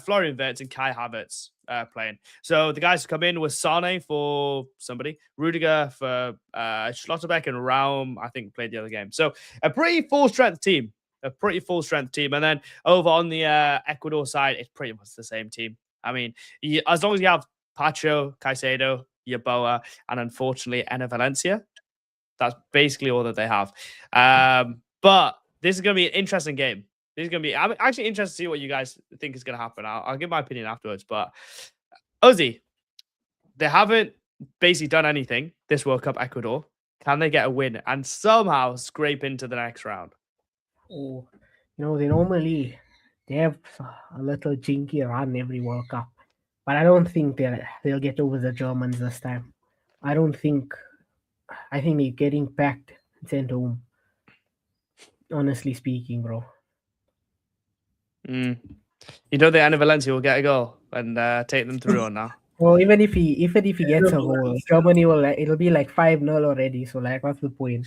B: Florian Wirtz, and Kai Havertz playing. So the guys come in with Sané for somebody, Rudiger for Schlotterbeck, and Raum, I think, played the other game. So a pretty full-strength team. And then over on the Ecuador side, it's pretty much the same team. I mean, as long as you have Pacho, Caicedo, Yeboah, and unfortunately, Enner Valencia, that's basically all that they have. But this is going to be an interesting game. I'm actually interested to see what you guys think is going to happen. I'll give my opinion afterwards. But Ozzy, they haven't basically done anything this World Cup, Ecuador. Can they get a win and somehow scrape into the next round?
C: Oh, they have a little jinky run every World Cup, but I don't think they'll get over the Germans this time. I think they're getting packed sent home. Honestly speaking, bro.
B: You know the Anna Valencia will get a goal and take them through on now.
C: Well, even if he gets a goal, Germany it'll be like 5-0 already. So like, what's the point?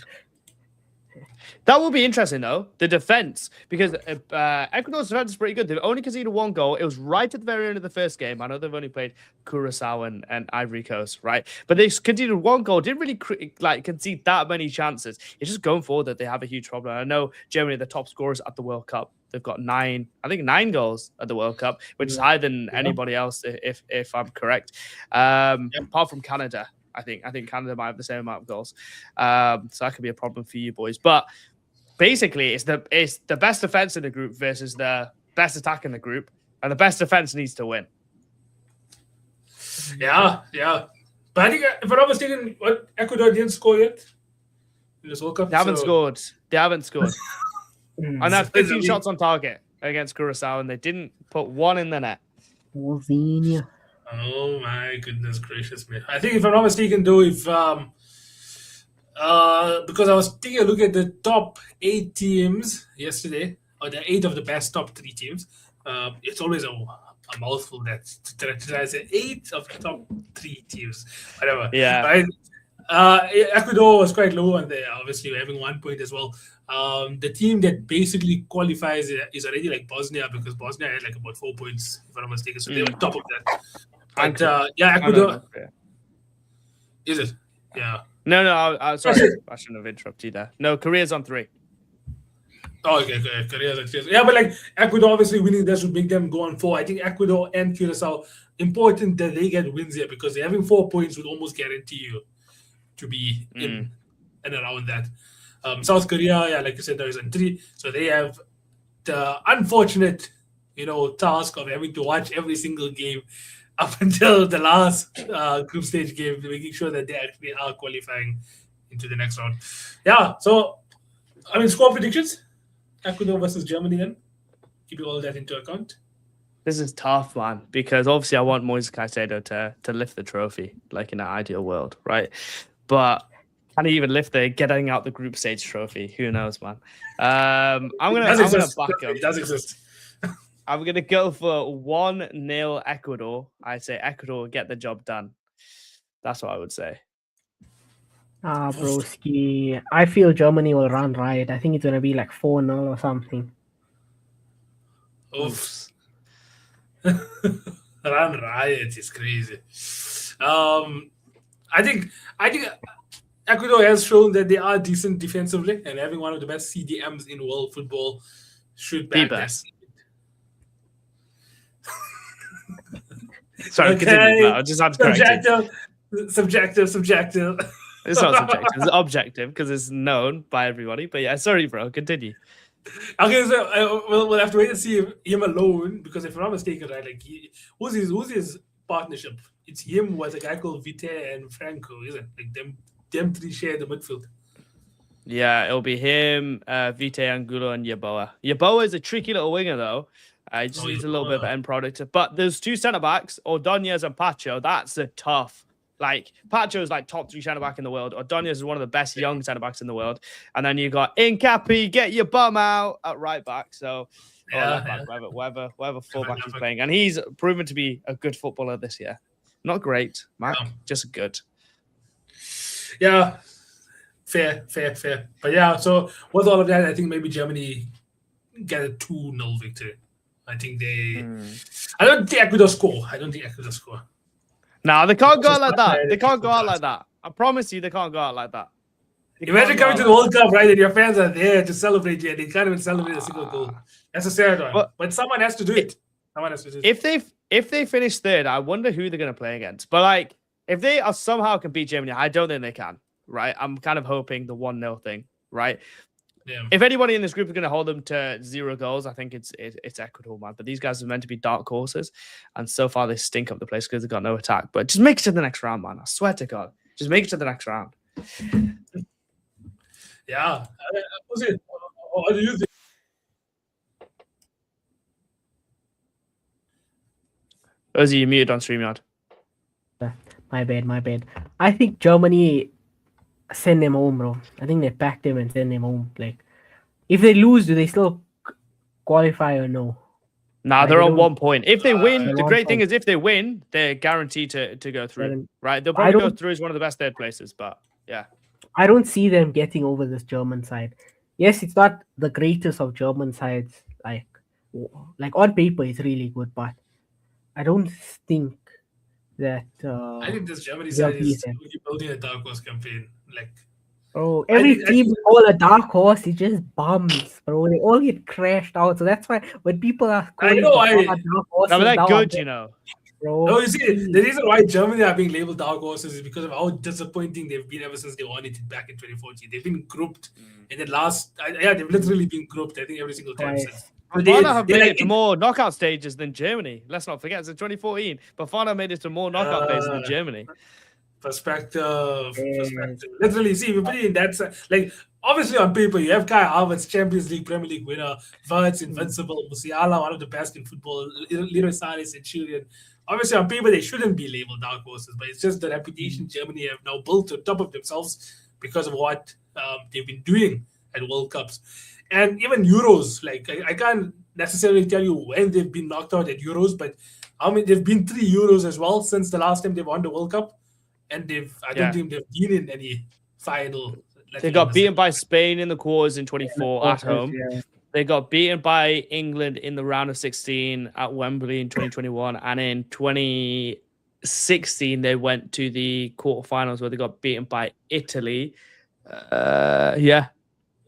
B: That will be interesting though, the defense, because Ecuador's defense is pretty good. They've only conceded 1 goal. It was right at the very end of the first game. I know they've only played Curacao and Ivory Coast, right? But they conceded 1 goal. Didn't really concede that many chances. It's just going forward that they have a huge problem. I know Germany are the top scorers at the World Cup. They've got 9 goals at the World Cup, which is higher than anybody else, if I'm correct. Apart from Canada. I think Canada might have the same amount of goals. So that could be a problem for you boys. But basically, it's the best defense in the group versus the best attack in the group, and the best defense needs to win.
A: Yeah. But I think, if I'm not mistaken, Ecuador didn't score yet in this World Cup.
B: They haven't scored. And they had 15 shots on target against Curacao, and they didn't put 1 in the net.
C: Slovenia.
A: Oh my goodness gracious me! I think, if I'm not mistaken, though, if because I was taking a look at the top 8 teams yesterday, or the 8 of the best top 3 teams, it's always a mouthful that to say 8 of the top 3 teams, whatever.
B: Yeah.
A: Right? Ecuador was quite low on there, obviously having 1 point as well. The team that basically qualifies is already like Bosnia, because Bosnia had like about 4 points, if I'm not mistaken, so they're on top of that. But Ecuador. Is it? Yeah.
B: No. Sorry, I shouldn't have interrupted you there. No, Korea's on 3.
A: Oh, okay. Korea's on 3. Yeah, but like Ecuador obviously winning this would make them go on 4. I think Ecuador and Curacao, important that they get wins here, because having 4 points would almost guarantee you to be in and around that. South Korea, like you said, there is on 3, so they have the unfortunate, task of having to watch every single game up until the last group stage game, making sure that they actually are qualifying into the next round. Yeah, so, I mean, score predictions? Ecuador versus Germany then? Keeping all that into account.
B: This is tough, man, because obviously I want Moises Caicedo to lift the trophy, like in an ideal world, right? But can he even lift the getting out the group stage trophy? Who knows, man? I'm gonna back him.
A: It does exist.
B: I'm gonna go for 1-0 Ecuador. I say Ecuador will get the job done. That's what I would say.
C: Broski. I feel Germany will run riot. I think it's gonna be like 4-0 or something.
A: Oof. Run riot is crazy. I think Ecuador has shown that they are decent defensively, and having one of the best CDMs in world football should back that.
B: Sorry, continue. I just had to correct you.
A: Subjective.
B: It's not subjective. It's objective because it's known by everybody. But yeah, sorry, bro. Continue.
A: Okay, so we'll have to wait and see him alone, because if I'm not mistaken, right, like who's his partnership? It's him with a guy called Vite and Franco, isn't it? Like them 3 share the midfield.
B: Yeah, it'll be him, Vite, Angulo, and Yeboah. Yeboah is a tricky little winger, though. He just needs a little bit of end product. But there's 2 centre backs, Ordonez and Pacho. That's a tough. Like, Pacho is like top 3 centre back in the world. Ordonez is one of the best young centre backs in the world. And then you got Incapi, get your bum out at right back. So, whatever fullback he's playing. And he's proven to be a good footballer this year. Not great, Mac, just good.
A: Yeah, fair. But yeah, so with all of that, I think maybe Germany get a 2-0 victory. I think I don't think Ecuador score.
B: No, they can't go out like that. I promise you, they can't go out like that.
A: Imagine coming to the World Cup, right, and your fans are there to celebrate you, and they can't even celebrate a single goal. That's a sad one. But someone has to do it.
B: If they finish 3rd, I wonder who they're going to play against. But like, if they somehow can beat Germany, I don't think they can. Right? I'm kind of hoping the 1-0 thing. Right?
A: Yeah.
B: If anybody in this group is going to hold them to 0 goals, I think it's Ecuador, man. But these guys are meant to be dark horses, and so far they stink up the place because they've got no attack. But just make it to the next round, man. I swear to God, just make it to the next round.
A: Yeah, what do you think?
B: Ozzy, you muted on StreamYard.
C: My bad. I think Germany send them home, bro. I think they packed him and send him home. Like, if they lose, do they still qualify or no?
B: Nah,
C: Like,
B: they're
C: they
B: on
C: don't-
B: 1 point. If they win,
C: they're
B: the
C: 1
B: great thing
C: point.
B: is if they win, they're guaranteed to go through.
C: Then-
B: Right? They'll
C: I
B: probably go
C: don't-
B: through as one of the best third places, but yeah.
C: I don't see them getting over this German side. Yes, it's not the greatest of German sides. Like on paper, it's really good, but I don't think that.
A: I think this Germany
C: they'll
A: side is
C: beat them.
A: really building a dark horse campaign. Like,
C: Bro,
A: I
C: every
A: think-
C: team is all a dark horse. It just bums, bro. They all get crashed out. So that's why when people are calling
A: know,
C: Bafana
A: I-
C: dark horses,
B: No, but they're
C: now
B: good,
C: I'm
B: you know.
C: bro.
A: no, you see, the reason why Germany are being labeled dark horses is because of how disappointing they've been ever since they won it back in 2014. They've been grouped, and then they've literally been grouped. I think every single time
C: Twice.
A: since.
B: Bafana have made
A: like
B: it to more knockout stages than Germany. Let's not forget, since 2014, Bafana made it to more knockout phases than Germany.
A: perspective.
C: Yes.
A: Literally, see, we put it in that side. Like, obviously, on paper, you have Kai Havertz, Champions League, Premier League winner, Wirtz, invincible, Musiala, one of the best in football, Leroy Sané, Centurion. Obviously, on paper, they shouldn't be labeled dark horses, but it's just the reputation Germany have now built on top of themselves because of what they've been doing at World Cups. And even Euros, like, I can't necessarily tell you when they've been knocked out at Euros, but they've been 3 Euros as well since the last time they won the World Cup. And I don't think they've been in any final.
B: They got beaten by Spain in the quarters in 24 at home.
C: Yeah.
B: They got beaten by England in the round of 16 at Wembley in 2021. And in 2016, they went to the quarterfinals where they got beaten by Italy.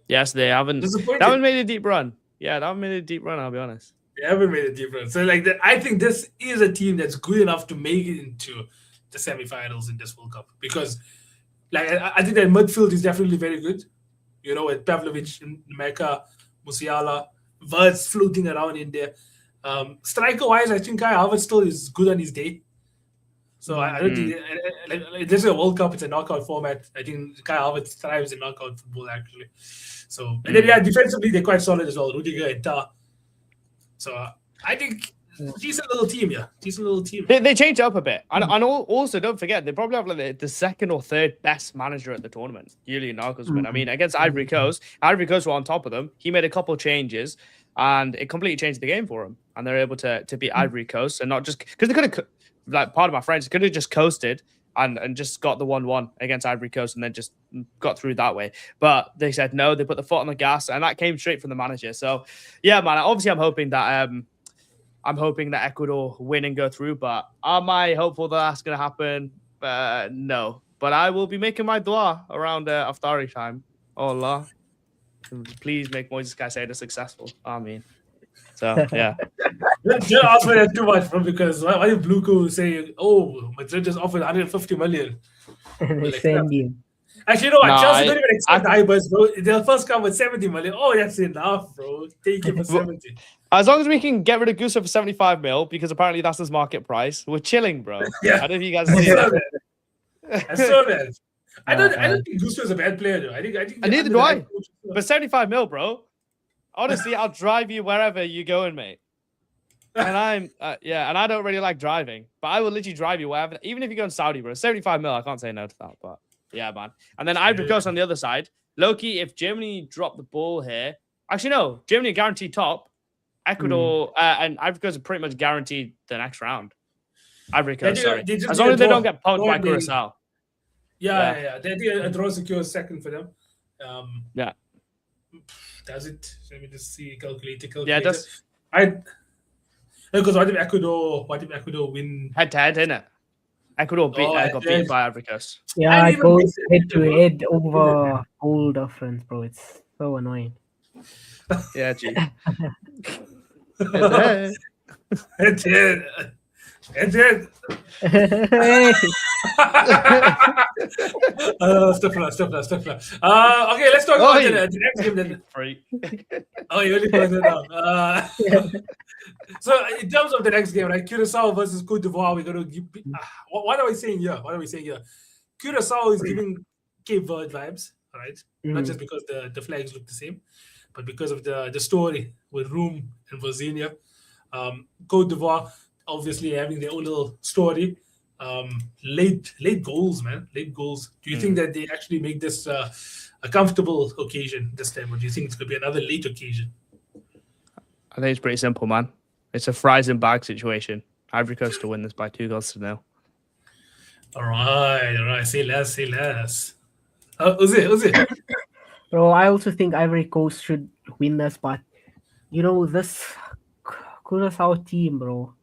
B: Yes, they haven't.
A: Disappointing.
B: That one made a deep run. Yeah, that one made a deep run, I'll be honest.
A: They haven't made a difference. So, like, I think this is a team that's good enough to make it into the semifinals in this World Cup because, like, I think that midfield is definitely very good. You know, with Pavlovic, Mecca, Musiala, Wirtz floating around in there. Striker-wise, I think Kai Havertz still is good on his day. So I don't think like, this is a World Cup. It's a knockout format. I think Kai Havertz thrives in knockout football actually. So and then defensively they're quite solid as well. Rudiger and Tah. So I think decent little team. Yeah, decent little team.
B: They changed up a bit. And also, don't forget, they probably have like the second or third best manager at the tournament, Julian Nagelsmann. I mean, against Ivory Coast were on top of them. He made a couple changes, and it completely changed the game for him. And they're able to beat Ivory Coast, and not just because they could have, like, part of my friends could have just coasted and just got the 1-1 against Ivory Coast and then just got through that way. But they said no, they put the foot on the gas, and that came straight from the manager. So yeah, man, obviously I'm hoping that Ecuador win and go through, but am I hopeful that that's going to happen? No. But I will be making my dua around Aftari time. Oh Allah. Please make Moises Caicedo successful. Amen. So, yeah.
A: Don't ask for that too much, bro, because why did Bluco say, oh, Madrid just offered 150 million?
C: They send you.
A: Actually, you know what?
B: No,
A: Chelsea don't even expect high buys, bro. They'll first come with 70 million. Oh, that's enough, bro. Take it for 70.
B: As long as we can get rid of Gusto for 75 mil, because apparently that's his market price, we're chilling, bro.
A: Yeah.
B: I don't know if you guys
A: I
B: see
A: saw
B: that.
A: that. I saw that. I don't think Gusto is a bad player, though. I think
B: And neither do I. But 75 mil, bro. Honestly, I'll drive you wherever you're going, mate. And I'm, and I don't really like driving, but I will literally drive you wherever, even if you go in Saudi, bro. 75 mil, I can't say no to that, but yeah, man. And then Ivory Coast on the other side. Loki, if Germany drop the ball here, actually, no, Germany guaranteed top. Ecuador and Ivory Coast are pretty much guaranteed the next round. Ivory Coast, sorry. As long as they don't get punked by Curacao.
A: Yeah. They did a draw secure second for them.
B: Yeah.
A: Does it? Let me just see. Calculator.
B: Yeah, it does.
A: Because what if Ecuador win
B: Head to head, innit? Ecuador got beaten by Ivory Coast.
C: Yeah,
A: I
C: it
A: even
C: goes
A: missed it,
C: head to
A: bro.
C: head over goal difference, bro. It's so annoying.
B: Yeah, gee.
A: It did.
C: Hey,
A: Stuff. Okay, let's talk about the next game then.
B: Freak.
A: Oh, you only put it down. So, in terms of the next game, right? Curacao versus Cote d'Ivoire, we're going to give. What are we saying here? Curacao is giving Cape Verde vibes, right? Not just because the flags look the same, but because of the story with Room and Virginia. Cote d'Ivoire, obviously, having their own little story. Late goals, man. Late goals. Do you think that they actually make this a comfortable occasion this time, or do you think it's going to be another late occasion?
B: I think it's pretty simple, man. It's a fries and bag situation. Ivory Coast to win this by 2-0.
A: All right. Say less. Uzi.
C: Bro, I also think Ivory Coast should win this, but this Curaçao team, bro,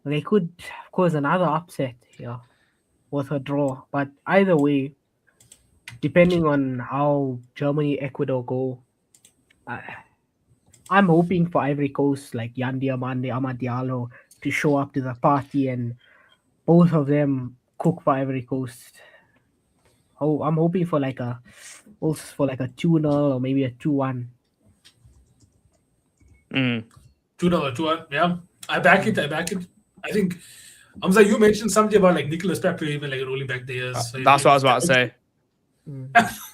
C: they could cause another upset here with a draw. But either way, depending on how Germany, Ecuador go, I'm hoping for Ivory Coast, like Yandi Amande, Amad Diallo, to show up to the party and both of them cook for Ivory Coast. Oh, I'm hoping for like a 2-0 or maybe a 2-1.
A: 2-0 or 2-1. Yeah, I back it. I think, Hamza, you mentioned something about like Nicolas Pepe even like rolling back the years. So
B: That's what I was about to say.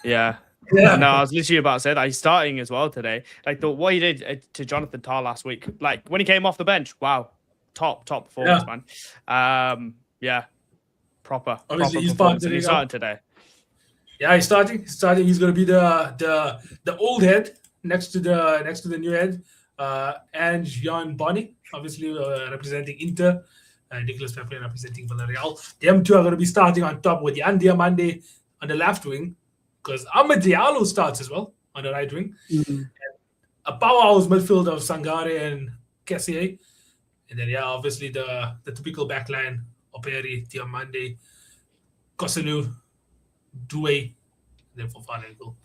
B: Yeah. No, I was literally about to say that he's starting as well today. Like what he did to Jonathan Tah last week, like when he came off the bench, wow, top performance, man. Yeah, proper.
A: Obviously, he's
B: starting today.
A: Yeah, he's starting. He's going to be the old head next to the new head, and Jan Bonny, obviously representing Inter, and Nicolas Pepe representing Villarreal. Them two are going to be starting on top with Jan Diamande on the left wing, because Amad Diallo starts as well on the right wing. And a powerhouse midfield of Sangare and Kessier. And then, obviously the typical backline, Operi, Diamande, Kosanu, Doué, then Fofana and goal.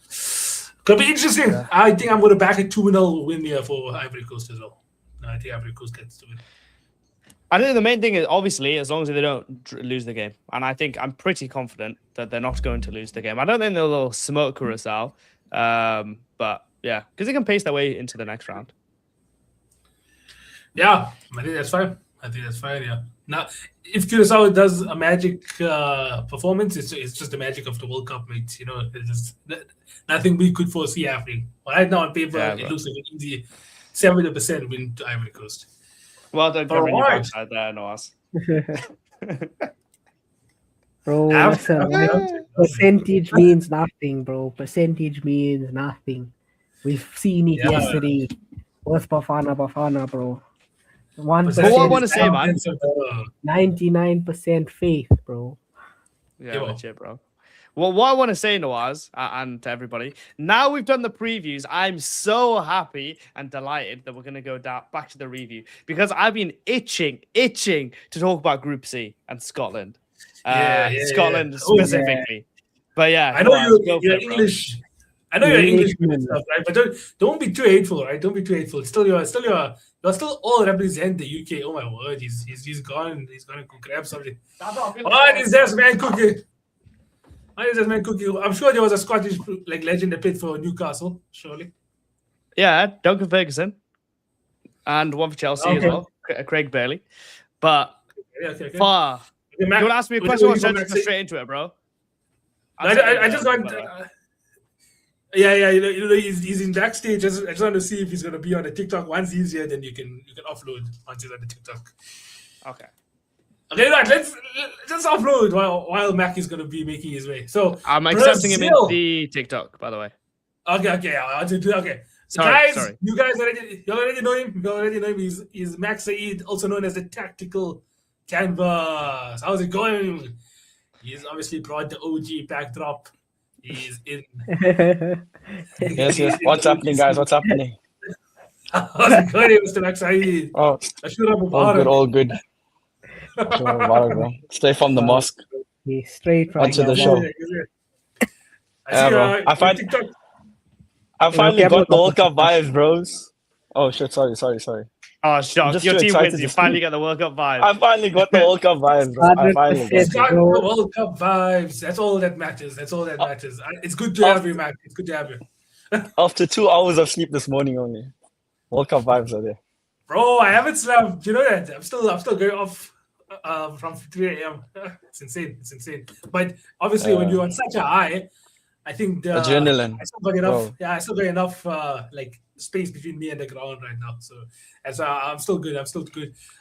A: Could be interesting. Yeah. I think I'm going to back a 2-0 win here for Ivory Coast as well. I think Ivory Coast gets to win.
B: I think the main thing is, obviously, as long as they don't lose the game. And I think I'm pretty confident that they're not going to lose the game. I don't think they'll smoke Curaçao. But, yeah, because they can pace their way into the next round.
A: Yeah, I think that's fine. Yeah. Now, if Curaçao does a magic performance, it's just the magic of the World Cup, mate. It's just nothing we could foresee happening. Right now on paper, it looks like an easy 70% win to Ivory Coast.
B: Well done, covering your backside there, Noaz.
C: Bro, listen, percentage means nothing, bro. Percentage means nothing. We've seen it yesterday. What's Bafana, bro? 1%.
B: What I want to say, man.
C: 99% faith, bro.
B: Yeah, legit, bro. Well, what I want to say, Noaz, and to everybody, now we've done the previews, I'm so happy and delighted that we're going to go back to the review, because I've been itching to talk about Group C and Scotland. Scotland specifically. But yeah.
A: I know you're English. I know you're English and stuff, right? But don't be too hateful, right? Don't be too hateful. You're still all represent the UK. Oh my word, he's gone. He's gonna go grab something. What is this man cooking? I'm sure there was a Scottish legend that played for Newcastle, surely.
B: Yeah, Duncan Ferguson, and one for Chelsea as well, Craig Bailey. But far. You want to ask me a question? Or should I just go straight into it, bro?
A: I just want. He's in backstage. I just want to see if he's gonna be on the TikTok. Once he's here, then you can offload once he's on the TikTok.
B: Okay,
A: right. Let's offload while Mac is gonna be making his way. So
B: I'm accepting him in the TikTok, by the way.
A: Okay. I'll do. Okay. So sorry. You guys already know him. He's Mac Saeed, also known as the Tactical Canvas. How's it going? He's obviously brought the OG backdrop. He's in.
G: Yes. What's happening, guys? What's happening?
A: How's it going, Mr. Mac Saeed?
G: Oh, all good. Stay from the mosque.
C: Straight from
G: onto the show. I finally got the World Cup vibes, bros. Oh shit! Sorry.
B: Oh, shock. Your team wins. You finally get the World Cup vibes.
G: I finally got the World Cup vibes, bro. I finally
A: got the World Cup vibes. That's all that matters. It's good to have you, man. It's good to have you.
G: After 2 hours of sleep this morning only. World Cup vibes are there.
A: Bro, I haven't slept. You know that? I'm still going off from 3 a.m. It's insane. But obviously, when you're on such a high, I think
G: adrenaline.
A: I still got enough. Yeah, I still got enough space between me and the ground right now. So I'm still good.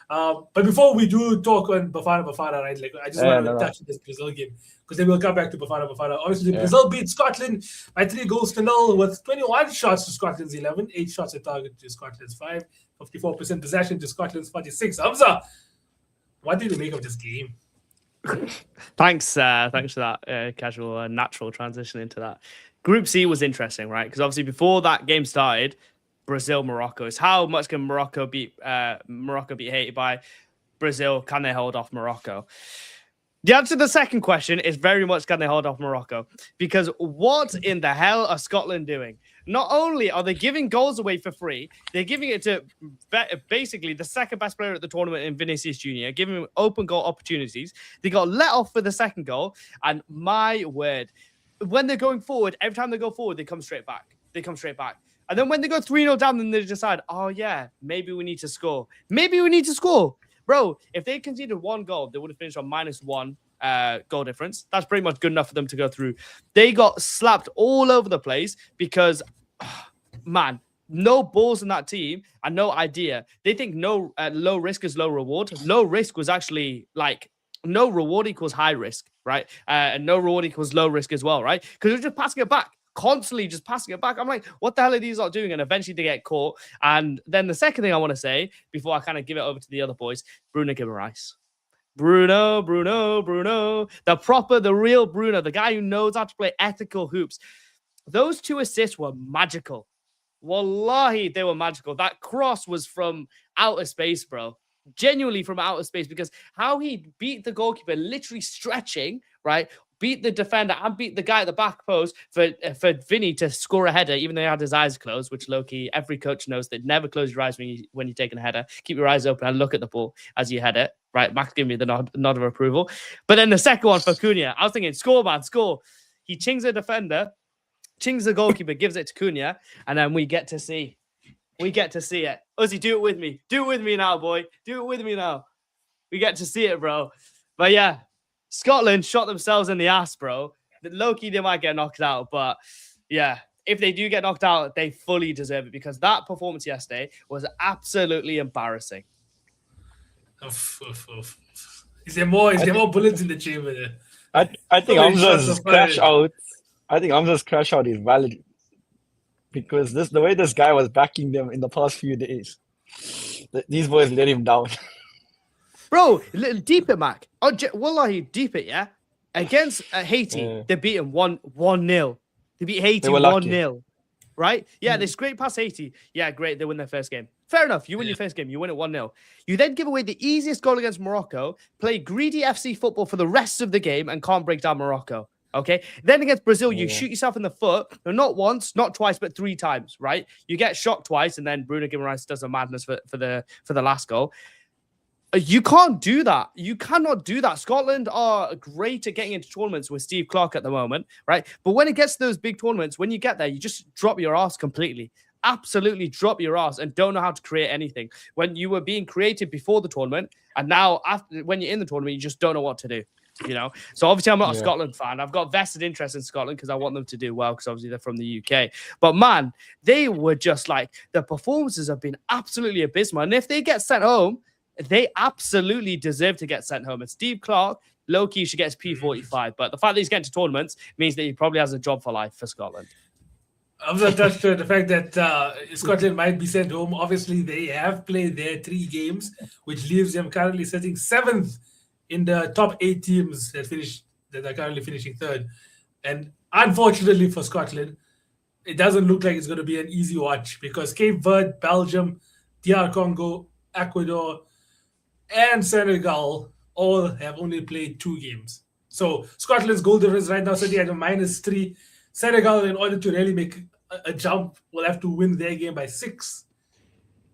A: But before we do talk on Bafana, right? Like I just want to touch on this Brazil game because then we'll come back to Bafana. Obviously, Brazil beat Scotland by 3-0 with 21 shots to Scotland's 11, 8 shots at target to Scotland's 5, 54% possession to Scotland's 46. Hamza, what did you make of this game?
B: Thanks for that casual, natural transition into that. Group C was interesting, right? Because obviously before that game started, Brazil-Morocco is how much can Morocco beat Haiti by? Brazil, can they hold off Morocco? The answer to the second question is very much can they hold off Morocco? Because what in the hell are Scotland doing? Not only are they giving goals away for free, they're giving it to basically the second best player at the tournament in Vinicius Jr., giving him open goal opportunities. They got let off for the second goal, and my word, when they're going forward, every time they go forward, they come straight back. And then when they go 3-0 down, then they decide, oh yeah, maybe we need to score. Bro, if they conceded one goal, they would have finished on -1 goal difference. That's pretty much good enough for them to go through. They got slapped all over the place because, man, no balls in that team and no idea. They think low risk is low reward. Low risk was actually like no reward equals high risk, right? And no reward equals low risk as well, right? Because they're just passing it back. Constantly just passing it back. I'm like, what the hell are these lot doing? And eventually they get caught. And then the second thing I want to say before I kind of give it over to the other boys, Bruno Guimaraes. Bruno, the real Bruno, the guy who knows how to play ethical hoops. Those 2 assists were magical. Wallahi, they were magical. That cross was from outer space, bro. Genuinely from outer space, because how he beat the goalkeeper, literally stretching, right? Beat the defender and beat the guy at the back post for Vinny to score a header, even though he had his eyes closed, which low-key, every coach knows that never close your eyes when you're taking a header. Keep your eyes open and look at the ball as you head it. Right, Max giving me the nod of approval. But then the second one for Cunha, I was thinking, score, man, score. He chings the defender, chings the goalkeeper, gives it to Cunha, and then we get to see it. Uzi, do it with me. Do it with me now, boy. Do it with me now. We get to see it, bro. But yeah, Scotland shot themselves in the ass, bro. Low-key, they might get knocked out. But yeah, if they do get knocked out, they fully deserve it because that performance yesterday was absolutely embarrassing.
A: Is there more bullets in the chamber there?
G: I think Hamza's crash out. I think Hamza's crash out is valid. Because the way this guy was backing them in the past few days, these boys let him down.
B: Bro, deep it, Mac. Wallahi, deep it, yeah? Against Haiti, they beat him 1-0. They beat Haiti 1-0. Right? Yeah, they scraped past Haiti. Yeah, great. They win their first game. Fair enough. You win your first game. You win it 1-0. You then give away the easiest goal against Morocco, play greedy FC football for the rest of the game, and can't break down Morocco. Okay, then against Brazil, you shoot yourself in the foot, not once, not twice, but 3 times, right? You get shot twice, and then Bruno Guimaraes does a madness for the last goal. You can't do that. You cannot do that. Scotland are great at getting into tournaments with Steve Clarke at the moment, right? But when it gets to those big tournaments, when you get there, you just drop your ass completely. Absolutely drop your ass and don't know how to create anything. When you were being creative before the tournament, and now when you're in the tournament, you just don't know what to do. You know, so obviously I'm not a Scotland fan. I've got vested interest in Scotland because I want them to do well because obviously they're from the UK. But man, they were just like, the performances have been absolutely abysmal. And if they get sent home, they absolutely deserve to get sent home. And Steve Clarke, low-key, should get his P45. But the fact that he's getting to tournaments means that he probably has a job for life for Scotland.
A: I'm going to touch to the fact that Scotland might be sent home. Obviously, they have played their 3 games, which leaves them currently sitting 7th in the top 8 teams that are currently finishing 3rd. And unfortunately for Scotland, it doesn't look like it's going to be an easy watch because Cape Verde, Belgium, DR Congo, Ecuador, and Senegal all have only played 2 games. So Scotland's goal difference right now sitting at a -3. Senegal, in order to really make a jump, will have to win their game by 6.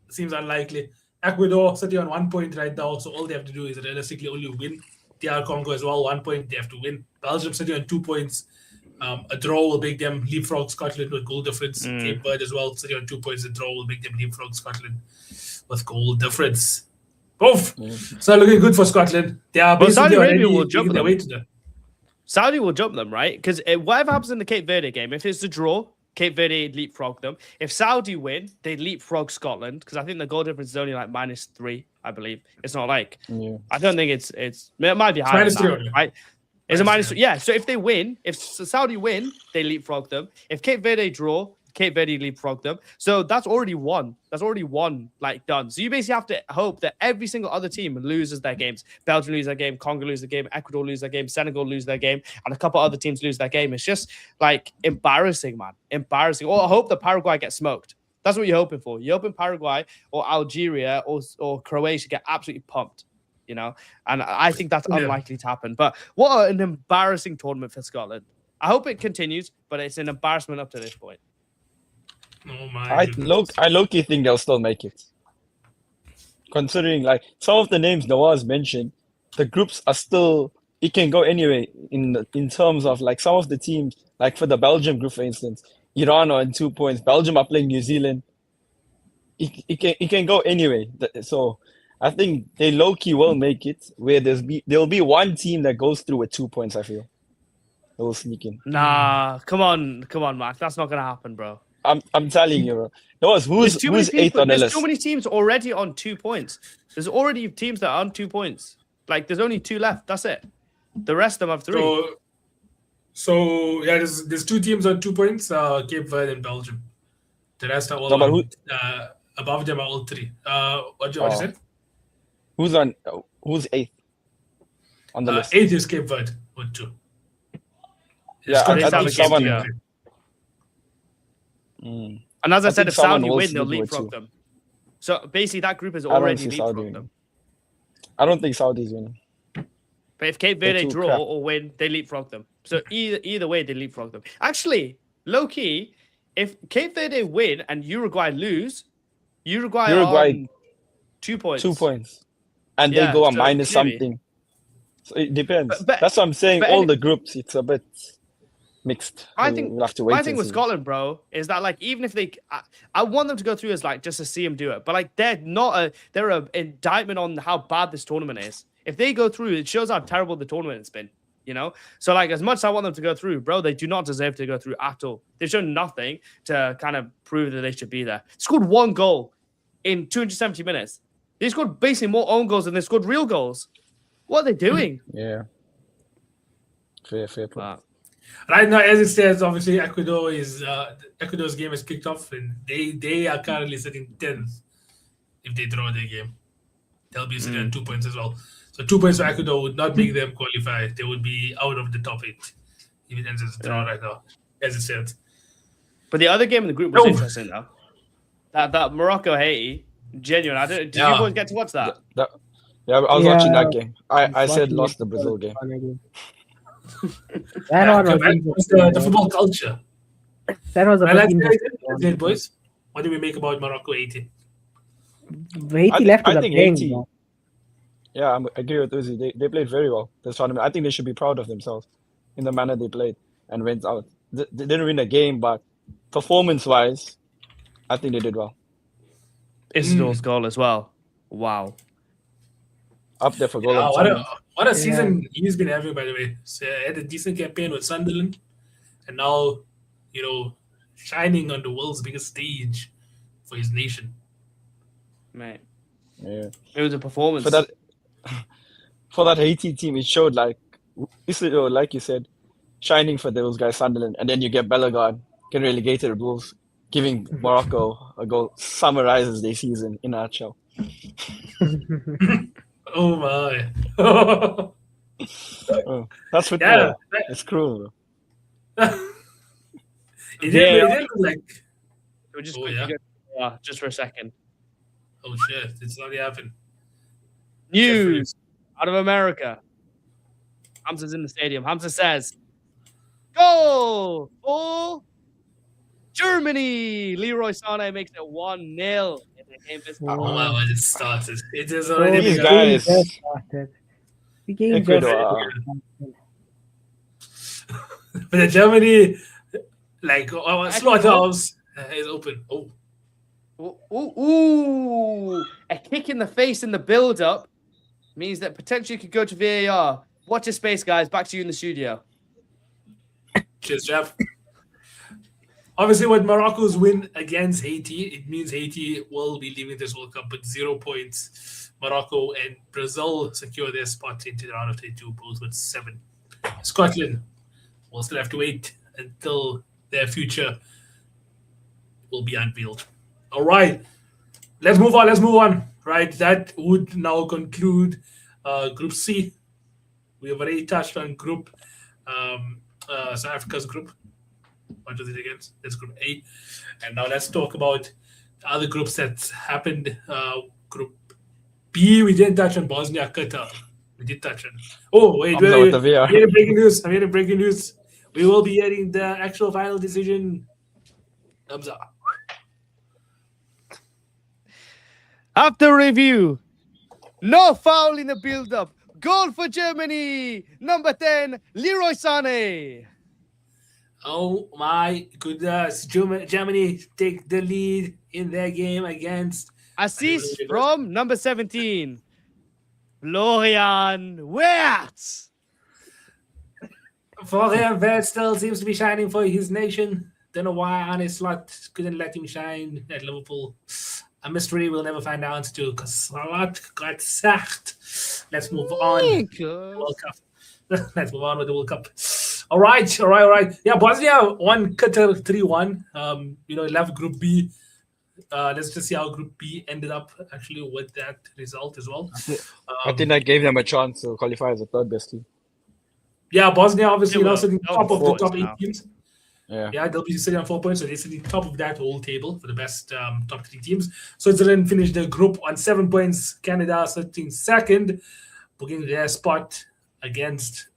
A: Seems unlikely. Ecuador sitting on 1 point right now, so all they have to do is realistically only win. DR Congo as well, 1 point they have to win. Belgium sitting on 2 points. A draw will make them leapfrog Scotland with goal difference. Cape Verde as well sitting on 2 points. A draw will make them leapfrog Scotland with goal difference. Both. So looking good for Scotland. They are basically
B: Saudi
A: already
B: Arabia will jump
A: making their
B: them.
A: way to them.
B: Saudi will jump them, right? Because whatever happens in the Cape Verde game, if it's a draw, Cape Verde leapfrog them. If Saudi win, they leapfrog Scotland because I think the goal difference is only like -3, I believe. It's not like I don't think it's it might be higher than
A: -3
B: that,
A: only.
B: right? It's a
A: -3.
B: -3. Yeah, so if they win, if Saudi win, they leapfrog them. If Cape Verde draw, Cape Verde leapfrog them. So that's already one. That's already one like done. So you basically have to hope that every single other team loses their games. Belgium lose their game, Congo lose their game, Ecuador lose their game, Senegal lose their game, and a couple other teams lose their game. It's just like embarrassing, man. Embarrassing. Or I hope that Paraguay gets smoked. That's what you're hoping for. You're hoping Paraguay or Algeria or Croatia get absolutely pumped. You know, and I think that's unlikely to happen. But what an embarrassing tournament for Scotland. I hope it continues, but it's an embarrassment up to this point.
A: Oh my!
G: I low-key think they'll still make it. Considering like some of the names Nawaz mentioned, the groups are still it can go anyway in terms of like some of the teams, like for the Belgium group, for instance, Iran are in 2 points, Belgium are playing New Zealand. It can go anyway. So I think they low-key will make it where there'll be one team that goes through with 2 points, I feel. They will sneak in.
B: Nah, come on, Mark. That's not gonna happen, bro.
G: I'm telling you, bro. Who's 8th on the list?
B: There's too many teams already on 2 points. There's already teams that are on 2 points. Like there's only 2 left. That's it. The rest of them have 3.
A: So yeah, there's 2 teams on 2 points. Cape Verde and Belgium. The rest are all above them are all 3. What you said?
G: Who's 8th on the list?
A: 8th is Cape Verde with 2.
G: Yeah, I think someone.
B: And as I said, if Saudi win, they'll leapfrog them. So basically, that group is already leapfrogged them.
G: I don't think Saudi's winning.
B: But if Cape Verde draw or win, they leapfrog them. So either way, they leapfrog them. Actually, low key, if Cape Verde win and Uruguay lose, Uruguay on 2 points.
G: 2 points, and they go on minus something. So it depends. But that's what I'm saying. All the groups, it's a bit mixed.
B: I think
G: we'll have to wait.
B: My thing with Scotland, bro, is that like even if they, I want them to go through as like just to see them do it, but like they're an indictment on how bad this tournament is. If they go through, it shows how terrible the tournament has been. You know, so like as much as I want them to go through, bro, they do not deserve to go through at all. They've shown nothing to kind of prove that they should be there. Scored 1 goal in 270 minutes. They scored basically more own goals than they scored real goals. What are they doing?
G: Yeah. Fair point.
A: Right now, as it stands, obviously Ecuador's game is kicked off, and they are currently sitting 10th. If they draw their game, they'll be sitting at 2 points as well. So 2 points for Ecuador would not make them qualify. They would be out of the top 8 if it ends as a draw right now, as it stands.
B: But the other game in the group was interesting though. That Morocco-Haiti, genuine. Did you boys get to watch that?
G: Yeah, I was watching that game. I said lost the Brazil game.
A: The football culture.
C: That was
A: a boys. What do we make about Morocco-Haiti?
C: Haiti left with a bang.
G: Yeah, I agree with Uzi. They played very well this tournament. I think they should be proud of themselves in the manner they played and went out. They didn't win the game, but performance-wise, I think they did well.
B: Isdor's goal as well. Wow.
G: Up there for goal.
A: What a season he's been having, by the way. So he had a decent campaign with Sunderland, and now, shining on the world's biggest stage for his nation.
B: Mate.
G: Yeah.
B: It was a performance.
G: For that Haiti team, it showed like you said, shining for those guys, Sunderland, and then you get Bellegarde, get relegated to Wolves, giving Morocco a goal, summarizes their season in a nutshell.
A: Oh my!
G: That's football. Yeah, it's cruel.
A: It did look like.
B: Just for a second.
A: Oh shit! It's not happening.
B: News out of America. Hamza's in the stadium. Hamza says, "Goal for Germany." Leroy Sané makes it 1-0 in the game.
A: Oh my! It started. It is already.
G: These guys.
C: The game
A: But Germany, slaughterhouse is open.
B: Ooh, a kick in the face in the build-up means that potentially could go to VAR. Watch your space, guys. Back to you in the studio.
A: Cheers, Jeff. Obviously, with Morocco's win against Haiti, it means Haiti will be leaving this World Cup with 0 points. Morocco and Brazil secure their spot into the round of 32, both with 7. Scotland will still have to wait until their future will be unveiled. All right, let's move on. Right, that would now conclude Group C. We have already touched on Group South Africa's group. What was it again? That's Group A. And now let's talk about the other groups that happened. Group B, we didn't touch on Bosnia, Qatar. We did touch on. Oh, wait.
G: I'm not with the VR.
A: I'm hearing breaking news. We will be hearing the actual final decision. Thumbs up.
B: After review, no foul in the build-up. Goal for Germany. Number 10, Leroy Sané.
A: Oh my goodness. Germany take the lead in their game against...
B: Assist from number 17, Florian Wirtz.
A: Florian Wirtz still seems to be shining for his nation. Don't know why Arne Slot couldn't let him shine at Liverpool. A mystery we'll never find out to because Slot got sacked. Let's move on. World Cup. Let's move on with the World Cup. All right. Yeah, Bosnia won Qatar 3-1. Left Group B. Let's just see how Group B ended up actually with that result as well.
G: I think that gave them a chance to qualify as the third best team.
A: Yeah, Bosnia obviously now sitting top of the top 8
G: now.
A: teams.
G: Yeah,
A: they'll be sitting on 4 points, so they're sitting top of that whole table for the best top 3 teams. Switzerland finished the group on 7 points. Canada sitting second, booking their spot against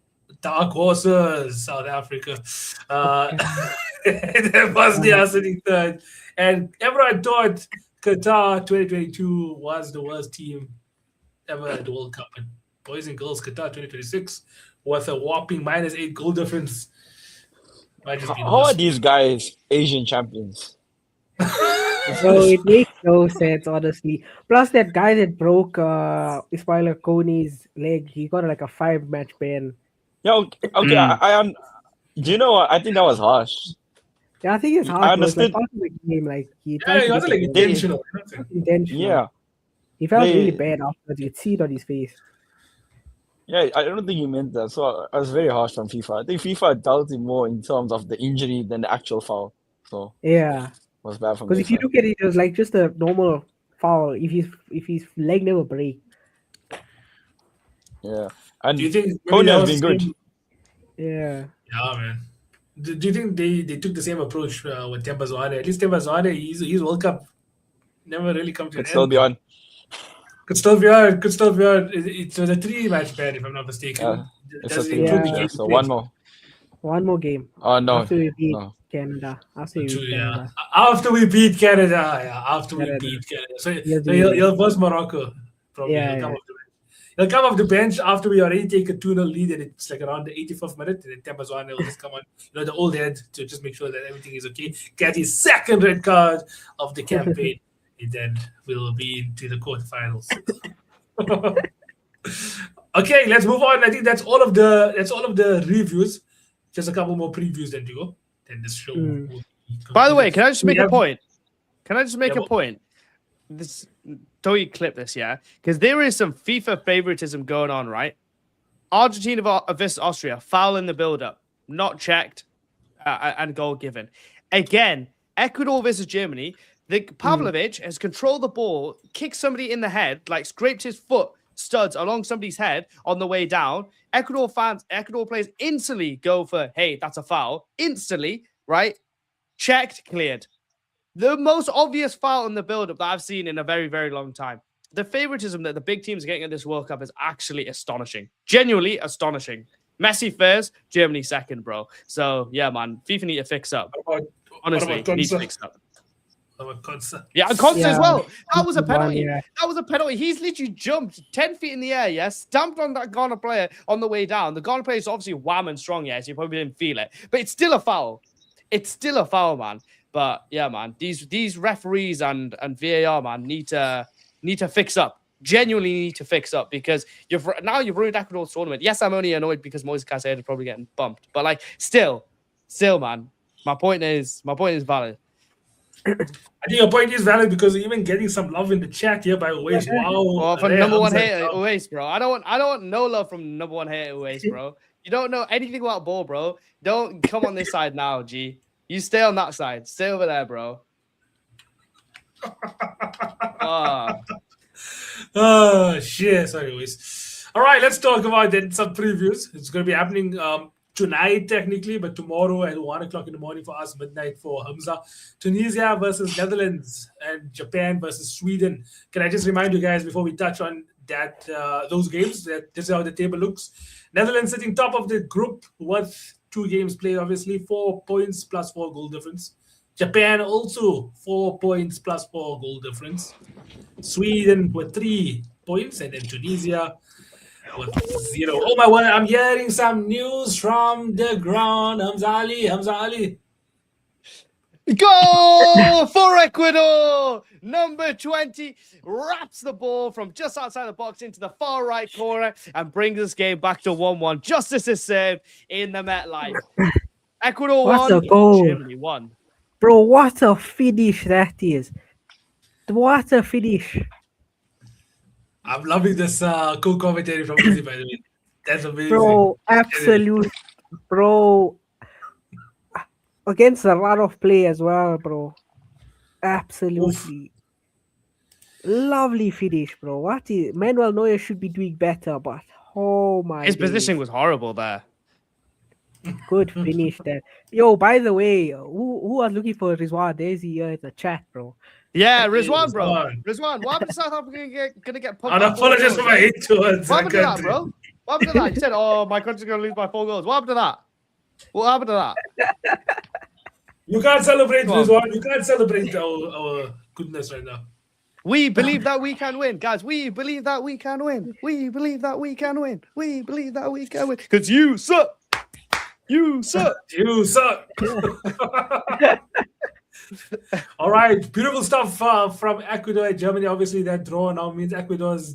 A: dark horses, South Africa. Then Bosnia sitting third. And everyone thought Qatar 2022 was the worst team ever at the World Cup. And boys and girls, Qatar 2026 with a whopping -8 goal difference. Might just be the
G: how are
A: worst.
G: these guys Asian champions?
C: So it makes no sense, honestly. Plus, that guy that broke Ismail Koni's leg, he got like a 5-match ban.
G: Yeah, okay. I do you know what? I think that was harsh.
C: Yeah, I think it's hard.
G: I
C: It was like
G: understood.
C: part of the game, like he
A: Yeah,
C: tried
A: it
C: to
A: wasn't
C: get
A: like
C: the
A: intentional.
C: intentional.
G: Yeah,
C: He felt
G: They-
C: really bad afterwards. You could see it on his face.
G: yeah. I don't think he meant that. So I was very harsh on FIFA. I think FIFA dealt it more in terms of the injury than the actual foul. So
C: Yeah,
G: it was bad from
C: because
G: their
C: if you
G: side.
C: look at it, it was like just a normal foul. If his leg never break.
G: Yeah, and
A: Do you think maybe
G: Kone
A: that
G: has
A: was
G: been
A: the
G: good.
A: same-
C: Yeah.
A: Yeah, man. Do you think they took the same approach with Temba Zwane? At least Temba Zwane, his World Cup never really come to
G: Could
A: an
G: still
A: end.
G: be on.
A: Could still be on. It was a 3-match ban, if I'm not mistaken.
G: Yeah, it's a
A: Does it
G: 3
A: include
G: match.
A: the
G: Yeah,
A: game
G: so
A: played?
G: one more.
C: One more game.
G: Oh no,
C: After we beat
G: no.
C: Canada. After we
A: True,
C: beat
A: yeah.
C: Canada.
A: After we beat Canada, yeah. After we
C: Canada.
A: beat Canada. So
C: Yes,
A: he'll verse Morocco. Probably.
C: Yeah,
A: He'll come
C: yeah.
A: off the bench. He'll come off the bench after we already take a 2-0 lead and it's like around the 85th minute. And then Temba Zwane will just come on, the old head to just make sure that everything is okay. Get his second red card of the campaign. And then we'll be into the quarterfinals. Okay, let's move on. I think that's all of the reviews. Just a couple more previews then to go. Then this show.
C: Mm.
A: will be
B: By the way,
A: concluded.
B: can I just
A: We
B: make a
A: have-
B: point? Can I just make
A: Yeah,
B: a
A: what-
B: point? This don't you clip this, yeah? Because there is some FIFA favoritism going on, right? Argentina versus Austria, foul in the build-up, not checked, and goal given. Again, Ecuador versus Germany. Pavlovic has controlled the ball, kicked somebody in the head, like scraped his foot studs along somebody's head on the way down. Ecuador players instantly go for, hey, that's a foul. Instantly, right? Checked, cleared. The most obvious foul in the build-up that I've seen in a very, very long time. The favoritism that the big teams are getting at this World Cup is actually astonishing. Genuinely astonishing. Messi first, Germany second, bro. So, yeah, man, FIFA need to fix up. Honestly, need to fix up. Yeah, and Conte as well. That was a penalty.
C: Yeah.
B: That was a penalty. He's literally jumped 10 feet in the air, yeah, stamped on that Ghana player on the way down. The Ghana player is obviously wham and strong, yeah, so you probably didn't feel it. But it's still a foul. It's still a foul, man. But yeah, man, these referees and VAR, man, need to fix up. Genuinely need to fix up because you've ruined Ecuador's tournament. Yes, I'm only annoyed because Moise Caicedo is probably getting bumped, but like still, man, My point is valid.
A: I think your point is valid because you're even getting some love in the chat here by Uwais. Wow.
B: Well, from
A: Rare
B: number one
A: Hamza
B: hater,
A: Club.
B: Uwais, bro. I don't want no love from number one hater, Uwais, bro. You don't know anything about ball, bro. Don't come on this side now, G. You stay on that side. Stay over there, bro.
A: Oh, shit. Sorry, Uwais. All right, let's talk about then some previews. It's going to be happening tonight, technically, but tomorrow at 1 o'clock in the morning for us, midnight for Hamza. Tunisia versus Netherlands and Japan versus Sweden. Can I just remind you guys before we touch on that those games that this is how the table looks? Netherlands sitting top of the group with 2 games played, obviously 4 points plus 4 goal difference. Japan also 4 points plus 4 goal difference. Sweden with 3 points, and then Tunisia with 0. Oh my word! I'm hearing some news from the ground. Hamza Ali.
B: Goal for Ecuador! Number 20 wraps the ball from just outside the box into the far right corner and brings this game back to 1-1. Justice is served in the MetLife. Ecuador
C: What
B: won.
C: a goal.
B: Germany won.
C: Bro, what a finish that is. What a finish.
A: I'm loving this co-commentary from Izzy, by the way. That's amazing.
C: Bro, absolute. Bro. Against a lot of play as well, bro. Absolutely. Lovely finish, bro. What is Manuel Neuer should be doing better, but oh my
B: His
C: days.
B: positioning was horrible there.
C: Good finish there. Yo, by the way, who was looking for Rizwan? There's here in the chat, bro.
B: Yeah, Rizwan, bro.
A: Rizwan.
B: Rizwan, what happened to South Africa gonna get pumped?
A: I'd apologize for my hate towards
B: What happened to that,
A: country.
B: bro? What happened to that? You said, oh, my country's gonna lose by 4 goals. What happened to that? What happened to that?
A: You can't celebrate
B: Come on.
A: Rizwan. You can't celebrate our goodness right now.
B: We believe that we can win, guys. We believe that we can win. We believe that we can win. We believe that we can win. Because you suck. You suck.
A: You suck. All right, beautiful stuff from Ecuador and Germany. Obviously, that draw now means Ecuador's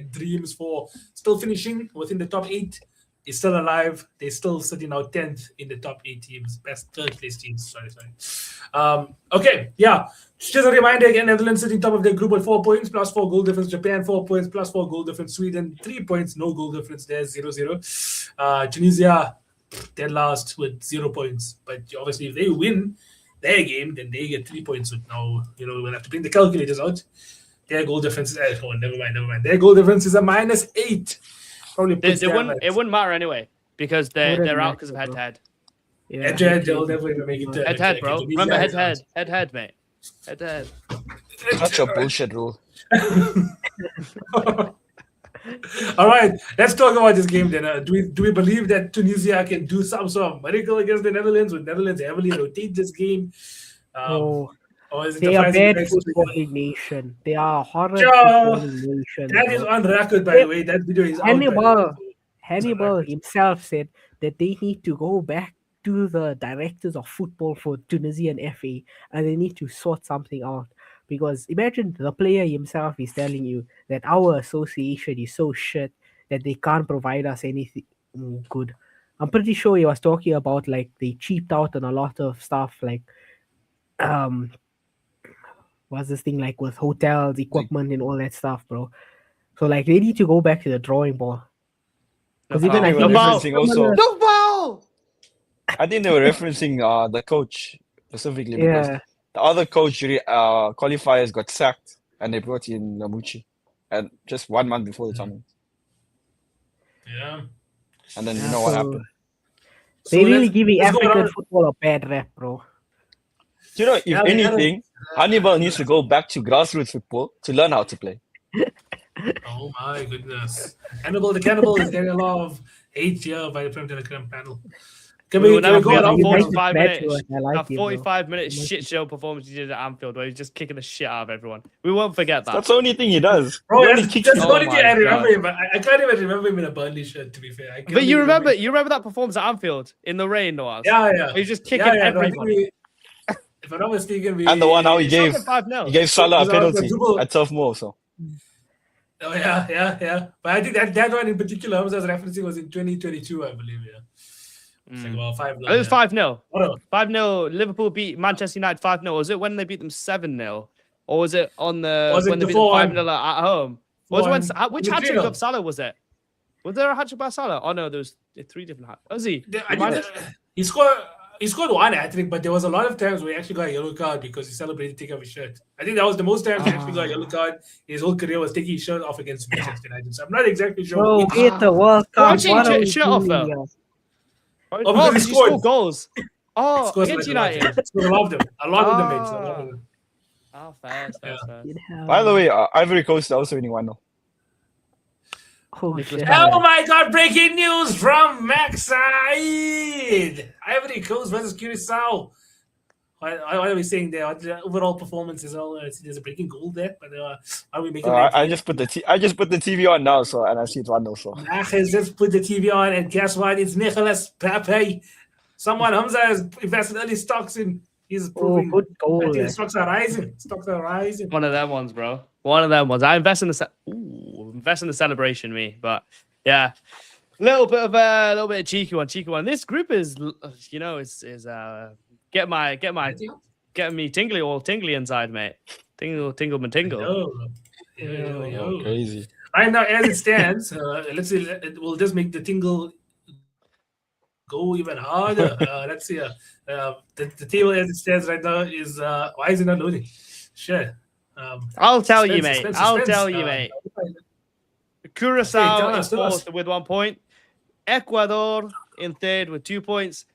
A: dreams for still finishing within the top 8 is still alive. They're still sitting now 10th in the top 8 teams, best third place teams. Sorry. Okay, yeah. Just a reminder again: Netherlands sitting top of their group with 4 points plus 4 goal difference. Japan 4 points plus 4 goal difference. Sweden 3 points, no goal difference. There's 0-0. Tunisia dead last with 0 points. But obviously, if they win their game, then they get 3 points. So now, we'll have to bring the calculators out. Their goal difference is never mind. Their goal difference is a -8. Probably
B: it wouldn't matter anyway because they're out because of head-to-head.
C: Yeah.
A: Head-to-head, they'll never even make it to
B: Head-to-head, bro.
A: Tunisia.
B: Remember head-to-head, mate. Head-to-head.
G: Such a bullshit rule.
A: All right, let's talk about this game then. Do we believe that Tunisia can do some sort of miracle against the Netherlands? Would Netherlands heavily rotate this game? Or is it
C: They are
A: defensively
C: bad
A: nice?
C: footballing nation. They are a horrible
A: Yeah,
C: footballing nation.
A: That
C: bro.
A: is on record, by the way. That video is out. by the way.
C: Hannibal himself said that they need to go back to the directors of football for Tunisian FA and they need to sort something out. Because imagine the player himself is telling you that our association is so shit that they can't provide us anything good. I'm pretty sure he was talking about they cheaped out on a lot of stuff what's this thing with hotels, equipment and all that stuff, bro. So they need to go back to the drawing board. Because even I
G: They
C: think
G: were referencing also.
B: No foul!
G: I think they were referencing the coach specifically because
C: yeah.
G: the other coach qualifiers got sacked and they brought in Namuchi, and just 1 month before the tournament.
A: Yeah.
G: And then you know what happened.
C: They're really giving
A: let's go
C: African
A: around.
C: football a bad rep, bro.
G: You know, if
A: Yeah,
G: anything, Hannibal needs to go back to grassroots football to learn how to play.
A: Oh my goodness. Hannibal the Cannibal is getting a lot of hate here by the Prem Telegram panel. Can we
B: We'll
A: go
B: never
A: around?
B: forget
C: Bad
B: 45 minutes.
C: to us. I like
B: That
C: it, bro.
B: 45-minute shit show performance he did at Anfield where he's just kicking the shit out of everyone. We won't forget that.
G: That's the only thing he does.
A: Bro,
G: He only
A: that's
G: kicks
A: the
G: you.
A: only
B: Oh
A: thing I
B: my
A: remember
B: God.
A: him. But I can't even remember him in a Burnley shirt, to be fair. I can
B: But
A: only
B: you remember
A: him.
B: that performance at Anfield in the rain, Noaz?
A: Yeah.
B: He's just kicking
A: No, I think
B: everybody.
A: if I'm not mistaken,
G: And the one how he gave,
B: 5-0.
G: he gave Salah a
A: Was that
G: penalty
A: Dribble?
G: at 12 more. So
A: Oh, yeah. But I think that one in particular I was referencing was in 2022, I believe, yeah. It's like about 5-0.
B: It was 5-0.
A: Oh,
B: 5-0. Liverpool beat Manchester United 5-0. Was it when they beat them 7-0? Or was it on the
A: Was it
B: when they
A: the
B: beat them
A: 4-1?
B: 5-0 at home? Was it when,
A: 4-1?
B: which
A: Was it
B: hat trick
A: 3-0?
B: of Salah was it? Was there a hat trick by Salah? Oh no, there was 3 different hats. Was he?
A: I think he scored one, I think, but there was a lot of times where he actually got a yellow card because he celebrated taking off his shirt. I think that was the most times he actually got a yellow card. His whole career was taking his shirt off against Manchester United. So I'm not exactly sure.
C: Bro,
A: which-
C: get the World
B: Why
C: Cup.
B: didn't
C: What
B: he
C: are
B: take
C: we
B: his shirt off,
C: doing
B: though?
C: here?
A: because
B: Oh,
A: he
B: because he
A: scored.
B: scored goals. Oh,
A: Scores
B: against
A: like a lot.
B: United.
A: Scored a lot of them. A lot of them, mate. So a lot of them.
B: Oh, fair.
C: Get hell.
G: By the way, Ivory Coast are also winning 1-0.
C: Oh,
B: Nicholas
C: shit.
B: Pepe.
A: Oh my God! Breaking news from Max Said. Ivory Coast versus Curacao. What are we saying there? What the overall performance is all. There's a breaking goal there, but are we making?
G: I just put the TV on now, so and I see it's 1-0. So
A: Max has just put the TV on, and guess what? It's Nicholas Pepe. Someone Hamza has invested early stocks in. He's
C: Oh,
A: proving.
C: good
A: I
C: goal.
A: think
C: there.
A: the stocks are rising. Stocks are rising.
B: One of them ones, bro. One of them ones. I invest in the celebration, me. But yeah, little bit of cheeky one. This group is, is getting me tingly inside, mate. Tingle.
A: Oh.
G: crazy.
A: Right now, as it stands, let's see. We'll just make the tingle go even harder. Let's see. The table as it stands right now is why is it not loading? Sure.
B: I'll tell you,
A: Suspense,
B: mate.
A: suspense,
B: I'll
A: suspense.
B: tell you, mate.
A: Okay,
B: Curacao
A: tell
B: in
A: us, tell us.
B: fourth with 1 point. Ecuador in third with 2 points.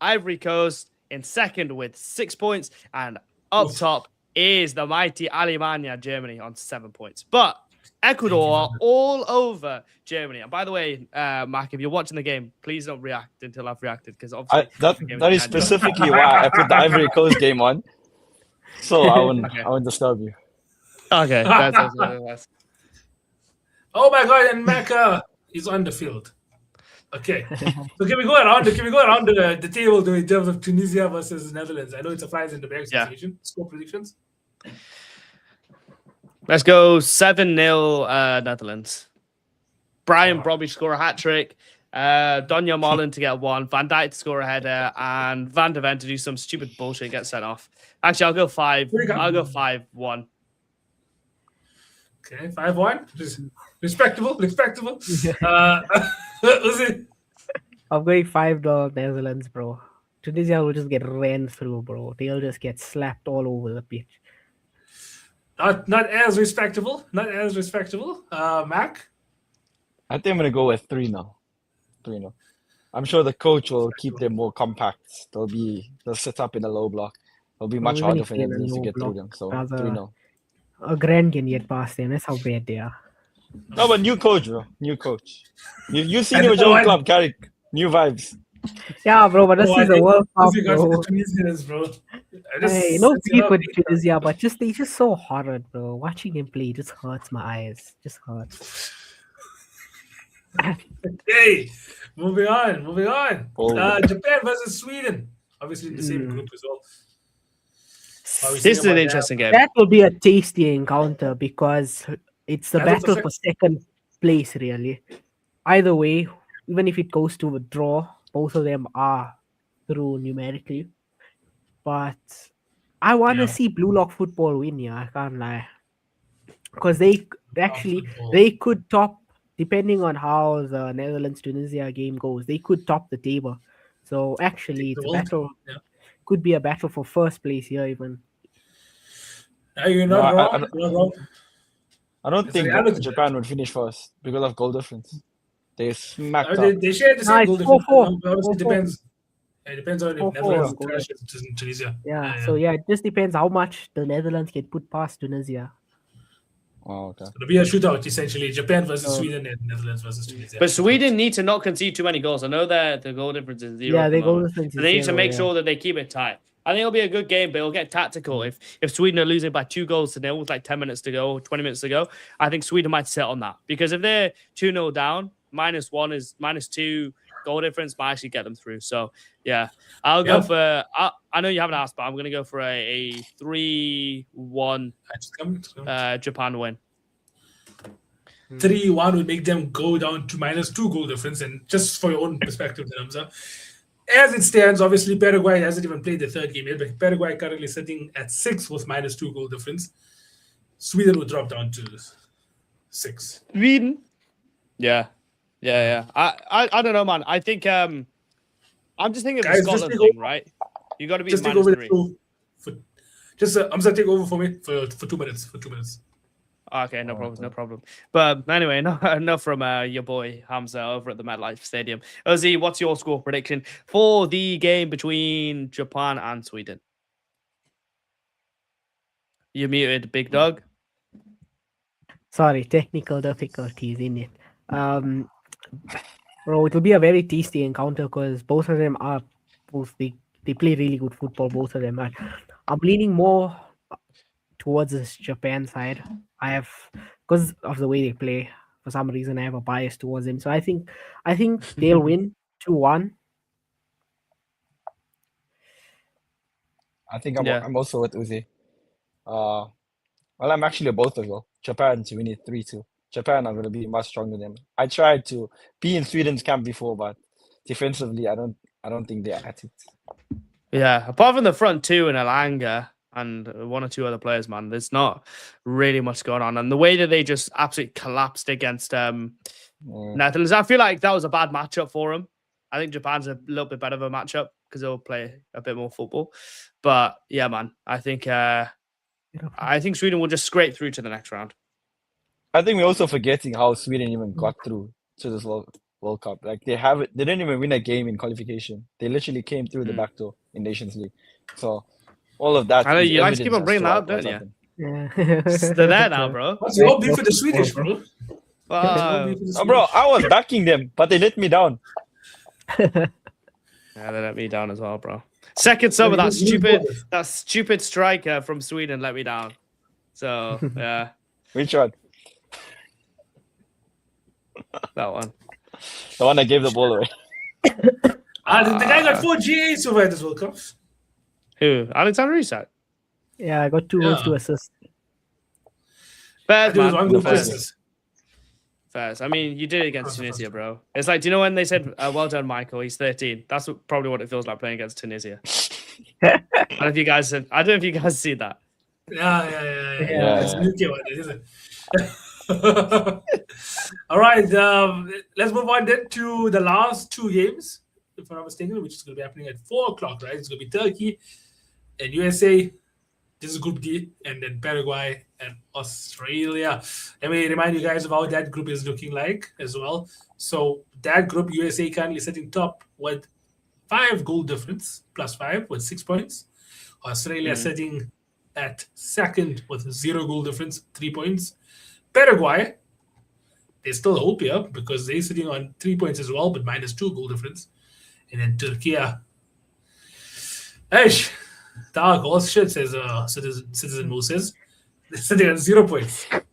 B: Ivory Coast in second with 6 points. And up top is the mighty Alemania, Germany, on 7 points. But Ecuador are all over Germany. And by the way, Mac, if you're watching the game, please don't react until I've reacted, because obviously
G: That is specifically why I put the Ivory Coast game on, so I won't disturb you.
B: Okay, that's
A: Oh my God! And Mecca is on the field. Okay, so can we go around the table in terms of Tunisia versus Netherlands? I know it's a flies in the bag situation. Score predictions.
B: Let's go 7-0 Netherlands. Brian probably score a hat trick. Donya Marlin to get 1. Van Dijk to score a header, and Van de Ven to do some stupid bullshit and get sent off. Actually, I'll go 5. I'll go 5-1.
A: Okay, 5-1. Respectable. Was it?
C: I'm going $5 Netherlands, bro. Tunisia will just get ran through, bro. They'll just get slapped all over the pitch.
A: Not as respectable. Mac.
G: I think I'm gonna go with 3-0. 3-0. I'm sure the coach will keep them more compact. They'll sit up in a low block. It'll be much
C: Even
G: harder
C: if
G: for
C: they're in a
G: Netherlands to
C: low
G: get through
C: block,
G: them. So
C: rather-
G: 3-0.
C: A grand can get past them. That's how bad they are.
G: No, but new coach, bro. New coach. You seen
A: And
G: him with
A: the
G: your
A: one-
G: club, Carrick. New vibes.
C: Yeah, bro, but this is a World Cup,
A: This got
C: bro.
A: the Tunisians, bro.
C: Hey, no beef with Tunisia, but they just so horrid, bro. Watching them play just hurts my eyes. Just hurts.
A: Okay, moving on.
G: Oh.
A: Japan versus Sweden. Obviously in the same group as well. What are we
B: This
A: saying
B: is an
A: about
B: interesting game.
C: That will be a tasty encounter because it's the
A: That's
C: battle
A: also
C: for second place, really. Either way, even if it goes to a draw, both of them are through numerically. But I want to
A: Yeah.
C: see Blue Lock football win here, I can't lie. Because they
A: football.
C: they could top, depending on how the Netherlands-Tunisia game goes, they could top the table. So actually, it's a
A: World-
C: battle.
A: yeah.
C: Could be a battle for first place here, even.
A: You're
G: No,
A: not
G: I-
A: wrong. You're not wrong.
G: I don't
A: It's
G: think
A: reality.
G: Japan would finish first because of goal difference. They smacked
A: They,
G: up.
A: they share the
C: Nah,
A: same
C: it's
A: goal difference.
C: 4-4.
A: Obviously, it
C: 4-4.
A: depends. It depends on if
C: 4-4.
A: Netherlands trashes Tunisia.
C: Yeah, so yeah, it just depends how much the Netherlands can put past Tunisia.
G: Oh, okay.
A: It'll be a shootout essentially. Japan versus
C: Oh.
A: Sweden and Netherlands versus Tunisia.
B: But Sweden need to not concede too many goals. I know that the goal difference is 0.
C: Yeah,
B: at the
C: they go
B: moment.
C: difference
B: So
C: is
B: they need to
C: 0,
B: make
C: yeah.
B: sure that they keep it tight. I think it'll be a good game, but it'll get tactical. If Sweden are losing by 2 goals to 0 with like 10 minutes to go, 20 minutes to go, I think Sweden might sit on that. Because if they're 2-0 down, -1 is -2 goal difference might actually get them through. So yeah, I'll go for. I know you haven't asked, but I'm going to go for a 3-1 Japan win.
A: 3-1 would make them go down to -2 goal difference. And just for your own perspective, Hamza, As it stands, obviously Paraguay hasn't even played the third game yet, but Paraguay currently sitting at 6 with -2 goal difference. Sweden would drop down to 6.
B: Sweden. Yeah. I don't know, man. I think I'm just thinking of the
A: Guys, just
B: Scotland
A: take
B: thing,
A: over.
B: right? You got to be
A: Just take
B: minus
A: over
B: 3.
A: the show. Just I'm gonna take over for me for 2 minutes. For 2 minutes.
B: Okay, no problem. But anyway, enough from your boy Hamza over at the MetLife Stadium. Ozzy, what's your score prediction for the game between Japan and Sweden? You muted, big dog.
C: Sorry, technical difficulties in it. Bro, it'll be a very tasty encounter because both of them are they play really good football. Both of them are. I'm leaning more towards this Japan side. I have because of the way they play. For some reason, I have a bias towards them. So I think they'll win 2-1.
G: I think
B: Yeah.
G: I'm also with Uzi. Well, I'm actually both as well. Japan to win it 3-2. Japan are going to be much stronger than them. I tried to be in Sweden's camp before, but defensively, I don't think they're at it.
B: Yeah, apart from the front two and Alanga and one or two other players, man, there's not really much going on. And the way that they just absolutely collapsed against Netherlands, I feel like that was a bad matchup for them. I think Japan's a little bit better of a matchup because they'll play a bit more football. But yeah, man, I think Sweden will just scrape through to the next round.
G: I think we're also forgetting how Sweden even got through to this World Cup. Like they didn't even win a game in qualification. They literally came through the back door in Nations League. So all of that.
B: I know
G: is
B: you like to keep
G: evidence
B: on
G: as
B: bringing
G: to
B: that up,
G: what's
B: don't you?
G: happened.
C: Yeah.
B: They're there now, bro.
A: What's your beef with the Swedish, bro?
G: Oh, bro, I was backing them, but they let me down.
B: Yeah, they let me down as well, bro. Second sub of that stupid striker from Sweden let me down. So yeah,
G: Which one?
B: that one.
G: The one that gave the ball away.
A: The guy got 4 GAs over this World Cup.
B: Who? Alexander Isak.
C: Yeah, I got 2 goals to assist.
B: Fair,
A: There was
B: man.
A: 1 goal
B: Fair.
A: versus.
B: Fair. I mean, you did it against Tunisia, bro. It's like, do you know when they said, "Well done, Michael"? He's 13. That's probably what it feels like playing against Tunisia. I don't know if you guys see that.
A: Yeah. It's a UK one, isn't it? All right, let's move on then to the last 2 games, if I'm not mistaken, which is going to be happening at 4 o'clock, right? It's going to be Turkey and USA. This is Group D, and then Paraguay and Australia. Let me remind you guys of how that group is looking like as well. So that group, USA currently sitting top with 5 goal difference, +5 with 6 points. Australia sitting at second with 0 goal difference, 3 points. Paraguay, there's still hope here because they're sitting on 3 points as well, but -2 goal difference. And then Turkey, dark horse shit, says Citizen Moses. They're sitting at 0 points.
C: Yeah,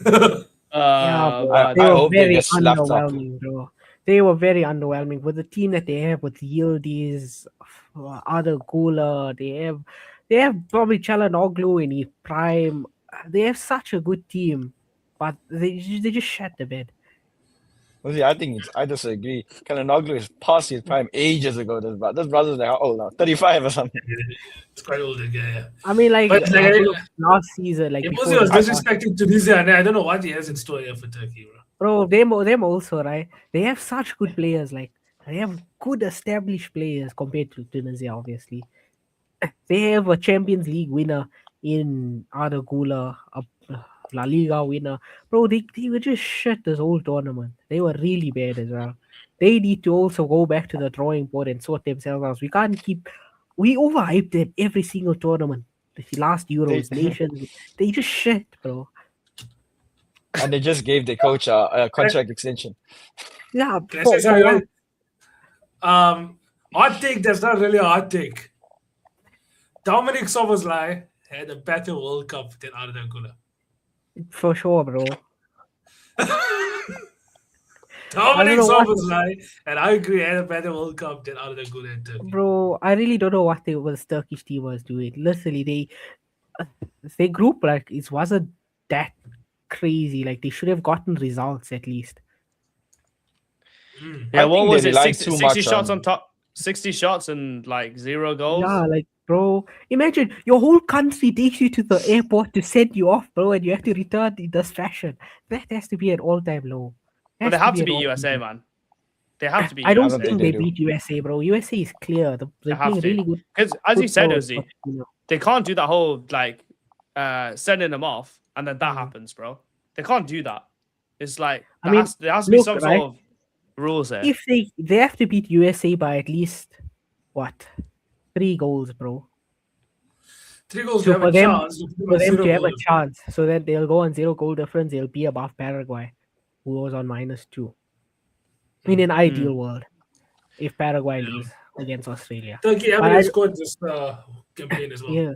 C: they
G: I
C: were
G: hope they
C: very
G: get slapped up.
C: underwhelming, bro. They were very underwhelming with the team that they have with Yildiz, other Gula. They have probably Çalhanoğlu in his prime. They have such a good team, but they just shut the bed.
G: Uzi, I just agree. Çalhanoğlu is past his prime ages ago. This brother's like how old now? 35 or something.
A: It's quite old, yeah.
C: I mean, like
A: But,
C: last season, like
A: If
C: before
A: Muzi was
C: the-
A: disrespecting Tunisia, and I don't know what he has in store here for Turkey, bro.
C: bro, them also, right? They have such good players. Like they have good established players compared to Tunisia, obviously. They have a Champions League winner in Arda Güler, a La Liga winner. Bro, they were just shit this whole tournament. They were really bad as well. They need to also go back to the drawing board and sort themselves out. We overhyped them every single tournament. The last Euros, Nations, they just shit, bro.
G: And they just gave the coach a contract extension.
C: Yeah,
A: Can I say something? Hot take, that's not really a hot take. Dominic Szoboszlai had a better World Cup than Arda Güler.
C: for sure, bro.
A: Dominic
C: know what-
A: Szoboszlai, and I agree, had a better World Cup than Arda Güler in Turkey.
C: Bro, I really don't know what this Turkish team was doing. Literally, they group like it wasn't that crazy. Like they should have gotten results at least.
B: Yeah,
G: I
B: what
G: think
B: was
G: they
B: it?
G: rely
B: 60,
G: too
B: 60
G: much
B: shots
G: on-
B: on top, 60 shots and like 0 goals.
C: Yeah, like, bro, imagine your whole country takes you to the airport to send you off, bro, and you have to return in this fashion. That has to be an all-time low.
B: But they have to
C: an
B: beat
C: all-time
B: USA,
C: low.
B: man. They have to beat
C: I don't
B: USA.
C: think
G: they
C: they
G: do.
C: beat USA, bro. USA is clear. They're
B: have
C: playing
B: to.
C: really good.
B: Because as you said,
C: football,
B: Ozzy,
C: but, you know,
B: they can't do that whole like sending them off and then that
C: Mm.
B: happens, bro. They can't do that. It's like
C: I mean,
B: there has to be
C: look,
B: some
C: right?
B: sort of rules there.
C: if they have to beat USA by at least what 3 goals, bro.
A: 3 goals
C: So
A: to have
C: for
A: a
C: them,
A: chance. You put them
C: for
A: at
C: them
A: 0
C: to have
A: goal
C: a chance, so that they'll go on 0 goal difference, they'll be above Paraguay, who was on -2. In an ideal world, if Paraguay lose against Australia.
A: Turkey
C: But
A: haven't
C: I-
A: scored this campaign as well.
C: Yeah.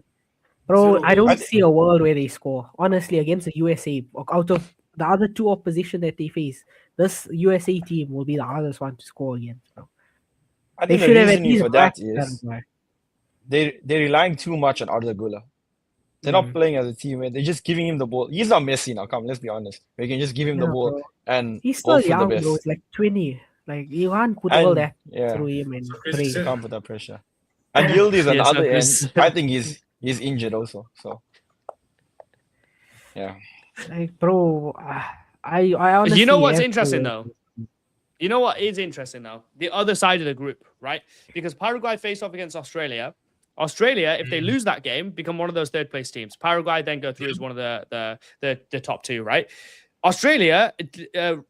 C: Bro,
A: 0
C: I don't
A: goals.
C: see a world where they score. Honestly, against the USA, out of the other 2 opposition that they face, this USA team will be the hardest one to score against, bro.
G: I
C: They
G: think the
C: should have at
G: reasoning
C: least
G: for that
C: whacked
G: is
C: Paraguay.
G: they're relying too much on Arda Güler. They're not playing as a team. They're just giving him the ball. He's not Messi now. Come, let's be honest. We can just give him the
C: Yeah,
G: ball
C: bro.
G: and
C: He's
G: hope
C: still
G: for the
C: young,
G: best.
C: bro. It's like 20. Like, you can't put all
G: And
C: that
G: yeah,
C: through him and
A: So crazy
C: pray.
A: to say.
G: can't put that pressure. And Yildiz on the
B: Yes,
G: other end,
B: Chris.
G: I think he's injured also. So yeah.
C: Like, bro, I honestly
B: You know what's
C: have
B: interesting
C: to-
B: though? You know what is interesting though? The other side of the group, right? Because Paraguay faced off against Australia. Australia, if they lose that game, become one of those third place teams. Paraguay then go through as one of the top 2, right? Australia,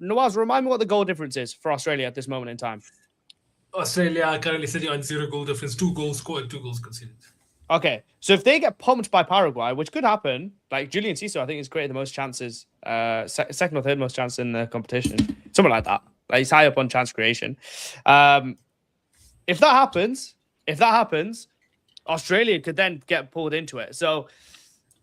B: Nawaz, remind me what the goal difference is for Australia at this moment in time.
A: Australia are currently sitting on 0 goal difference, 2 goals scored, 2 goals conceded.
B: Okay, so if they get pumped by Paraguay, which could happen, like Julian Ciso, I think, has created the most chances, second or third most chance in the competition, something like that. Like he's high up on chance creation. If that happens, Australia could then get pulled into it. So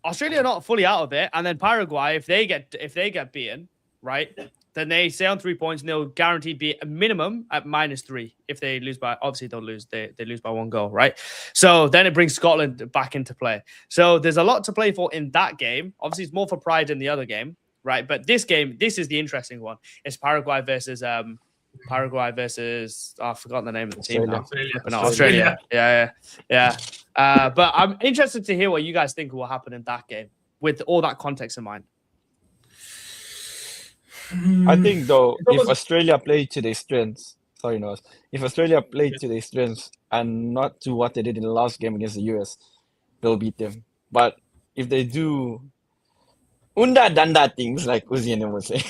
B: Australia are not fully out of it, and then Paraguay, if they get beaten, right, then they stay on 3 points and they'll guaranteed be a minimum at -3. If they lose by, obviously they'll lose. They lose by 1 goal, right? So then it brings Scotland back into play. So there's a lot to play for in that game. Obviously, it's more for pride in the other game, right? But this game, this is the interesting one. It's Paraguay versus I've forgotten the name of the team now. Australia. Yeah. But I'm interested to hear what you guys think will happen in that game with all that context in mind.
G: I think though, if Australia played to their strengths, if Australia played to their strengths and not to what they did in the last game against the US, they'll beat them. But if they do unda danda things like Uzi and them would say,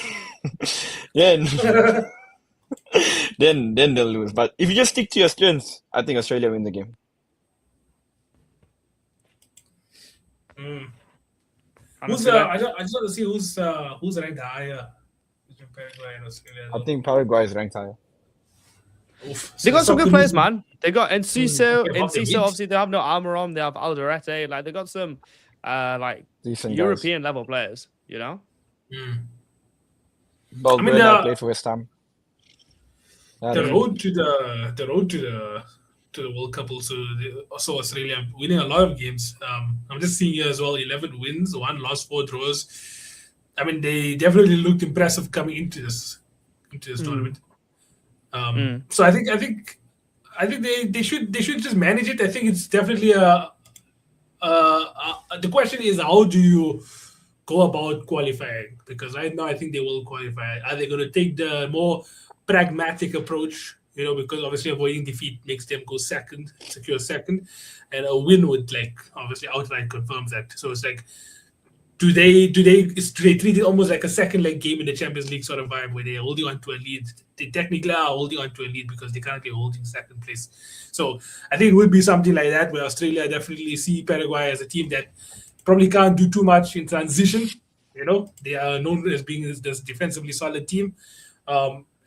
G: then they'll lose. But if you just stick to your strengths, I think Australia win the game.
A: I just want to see who's ranked higher between Paraguay and Australia.
G: I think Paraguay is ranked higher.
A: Oof.
B: They got some good players, man. They got Enciso.
A: Okay,
B: Enciso, obviously, they have no Almiron. They have Alderete. Like, they got some
G: Decent
B: European level players, you know?
G: Valverde played for West Ham.
A: The road to the World Cup also Australia winning a lot of games. I'm just seeing here as well, 11 wins, 1 loss, 4 draws. I mean, they definitely looked impressive coming into this tournament. So I think they should just manage it. I think it's definitely the question is, how do you go about qualifying? Because right now I think they will qualify. Are they going to take the more pragmatic approach? You know, because obviously avoiding defeat makes them go second, secure second, and a win would obviously outright confirms that. So it's like, do they treat it almost like a second leg game in the Champions League sort of vibe where they're holding on to a lead? They technically are holding on to a lead because they're currently holding second place. So I think it would be something like that where Australia definitely see Paraguay as a team that probably can't do too much in transition. You know, they are known as being this defensively solid team.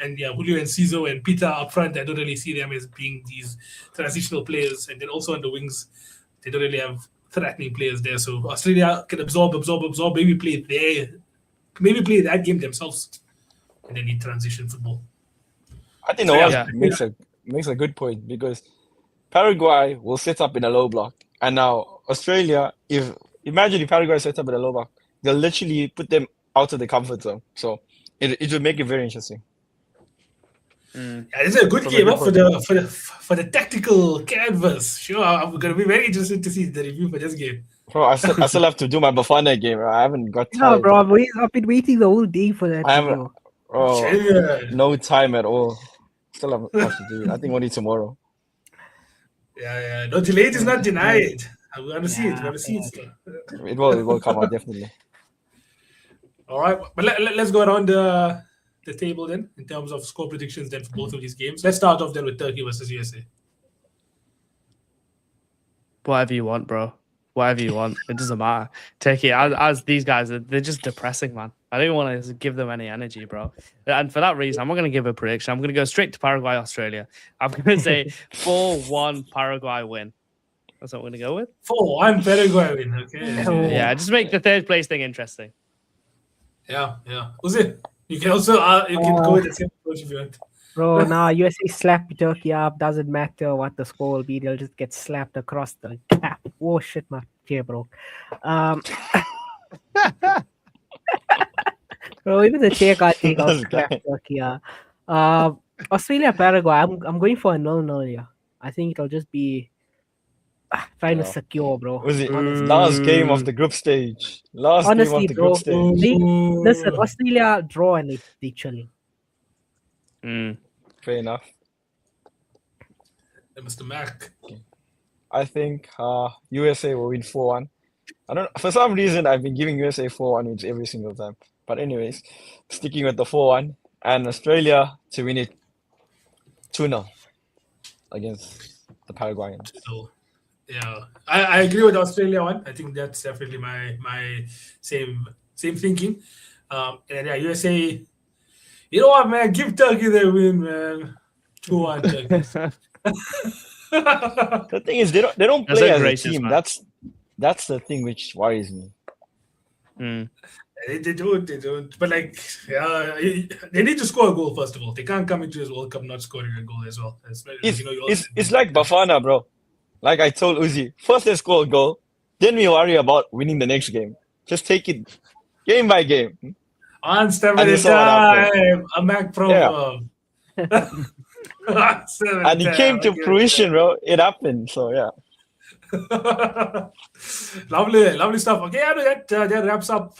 A: And yeah, Julio and Ciso and Peter up front, I don't really see them as being these transitional players. And then also on the wings, they don't really have threatening players there. So Australia can absorb, maybe play that game themselves, and they need transition football.
G: I think makes a good point, because Paraguay will set up in a low block, and now Australia, imagine if Paraguay sets up in a low block, they'll literally put them out of the comfort zone. So it will make it very interesting.
A: Yeah, this is a good
G: So the
A: game
G: good
A: for the tactical canvas. Sure, I'm gonna be very interested to see the review for this game.
G: Bro, I still have to do my Bafana game. I haven't got
C: Yeah,
G: time.
C: bro. I've been waiting the whole day for that
G: I haven't.
C: video.
G: Oh,
A: Genuine.
G: no time at all. Still have to do it. I think only tomorrow.
A: Yeah. No, delayed is not denied. I'm gonna see it.
C: Yeah,
A: Gonna see it still.
G: It will come out definitely.
A: All right, but let's go around the table then in terms of score predictions then for both of these games. Let's start off then with Turkey versus USA.
B: Whatever you want, bro. Whatever you want. It doesn't matter. Turkey, as these guys, they're just depressing, man. I don't want to give them any energy, bro. And for that reason, I'm not going to give a prediction. I'm going to go straight to Paraguay, Australia. I'm going to say 4-1 Paraguay win. That's what I'm going to go with.
A: 4-1 Paraguay win. Okay.
C: Oh.
B: Yeah, just make the third place thing interesting.
A: Yeah. Uzi, you can also go with the same approach if you want.
C: Bro, now USA slap Turkey up. Doesn't matter what the score will be. They'll just get slapped across the gap. Oh shit, my chair broke. Bro, even the chair can't take out slap Turkey. Australia, Paraguay. I'm going for a 0-0 here. I think it'll just be trying to secure, bro.
G: Was it
C: Honestly.
G: last game of the group stage? Last
C: Honestly,
G: game of the
C: bro.
G: group stage.
C: Listen, Australia draw and they chilling.
G: Fair enough.
A: Mr. Mac.
G: I think USA will win 4-1. I don't. For some reason, I've been giving USA 4-1 wins every single time. But anyways, sticking with the 4-1 and Australia to win it 2-0 against the Paraguayans.
A: So, yeah, I agree with Australia one. I think that's definitely my same thinking. And yeah, USA. You know what, man? Give Turkey their win, man. 2-1 Turkey.
G: The thing is, they don't
B: That's
G: play
B: a
G: as a
B: gracious
G: team.
B: man.
G: That's the thing which worries me.
A: They don't. But like, yeah, they need to score a goal first of all. They can't come into this World Cup not scoring a goal as well.
G: It's like Bafana, bro. Like I told Uzi, first they score a goal, then we worry about winning the next game. Just take it game by game.
A: On step at
G: And
A: a
G: you saw what happened.
A: time. A Mac proverb.
G: And it came to fruition, bro. It happened. So yeah.
A: Lovely stuff. Okay, that wraps up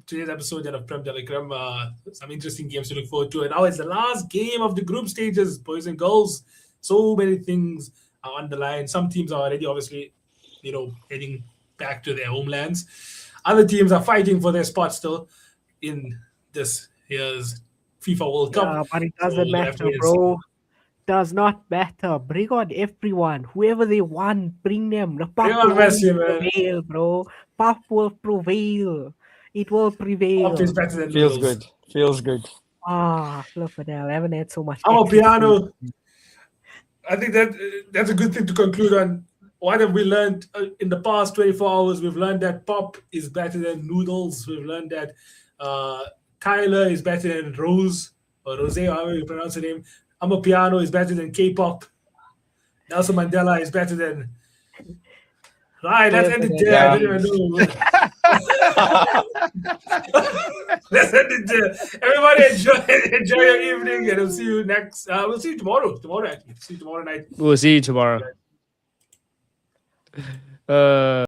A: today's episode of Prem Creme. Some interesting games to look forward to. And now it's the last game of the group stages, boys and girls. So many things are on the line. Some teams are already obviously, heading back to their homelands. Other teams are fighting for their spot still in this year's FIFA World Cup.
C: Yeah, but it doesn't
A: So we'll have to
C: matter,
A: wait and
C: bro. Does not matter. Bring on everyone. Whoever they want, bring them. The pop
A: on
C: will
A: Messi, man.
C: prevail, bro. Pop will prevail. It will prevail.
A: Pop is better than
G: Feels
A: noodles.
G: good. Feels good.
C: Look at that. I haven't had so much.
A: I'm a
C: ecstasy.
A: piano. I think that's a good thing to conclude on. What have we learned in the past 24 hours? We've learned that pop is better than noodles. We've learned that Tyler is better than Rose or Rose, however you pronounce the name. I'm a piano is better than K-pop. Nelson Mandela is better than. Right, let's end it there. I don't even know. Let's end it there. Everybody enjoy your evening, and we'll see you next. We'll see you tomorrow. Tomorrow, actually. See you tomorrow night.
B: We'll see you tomorrow.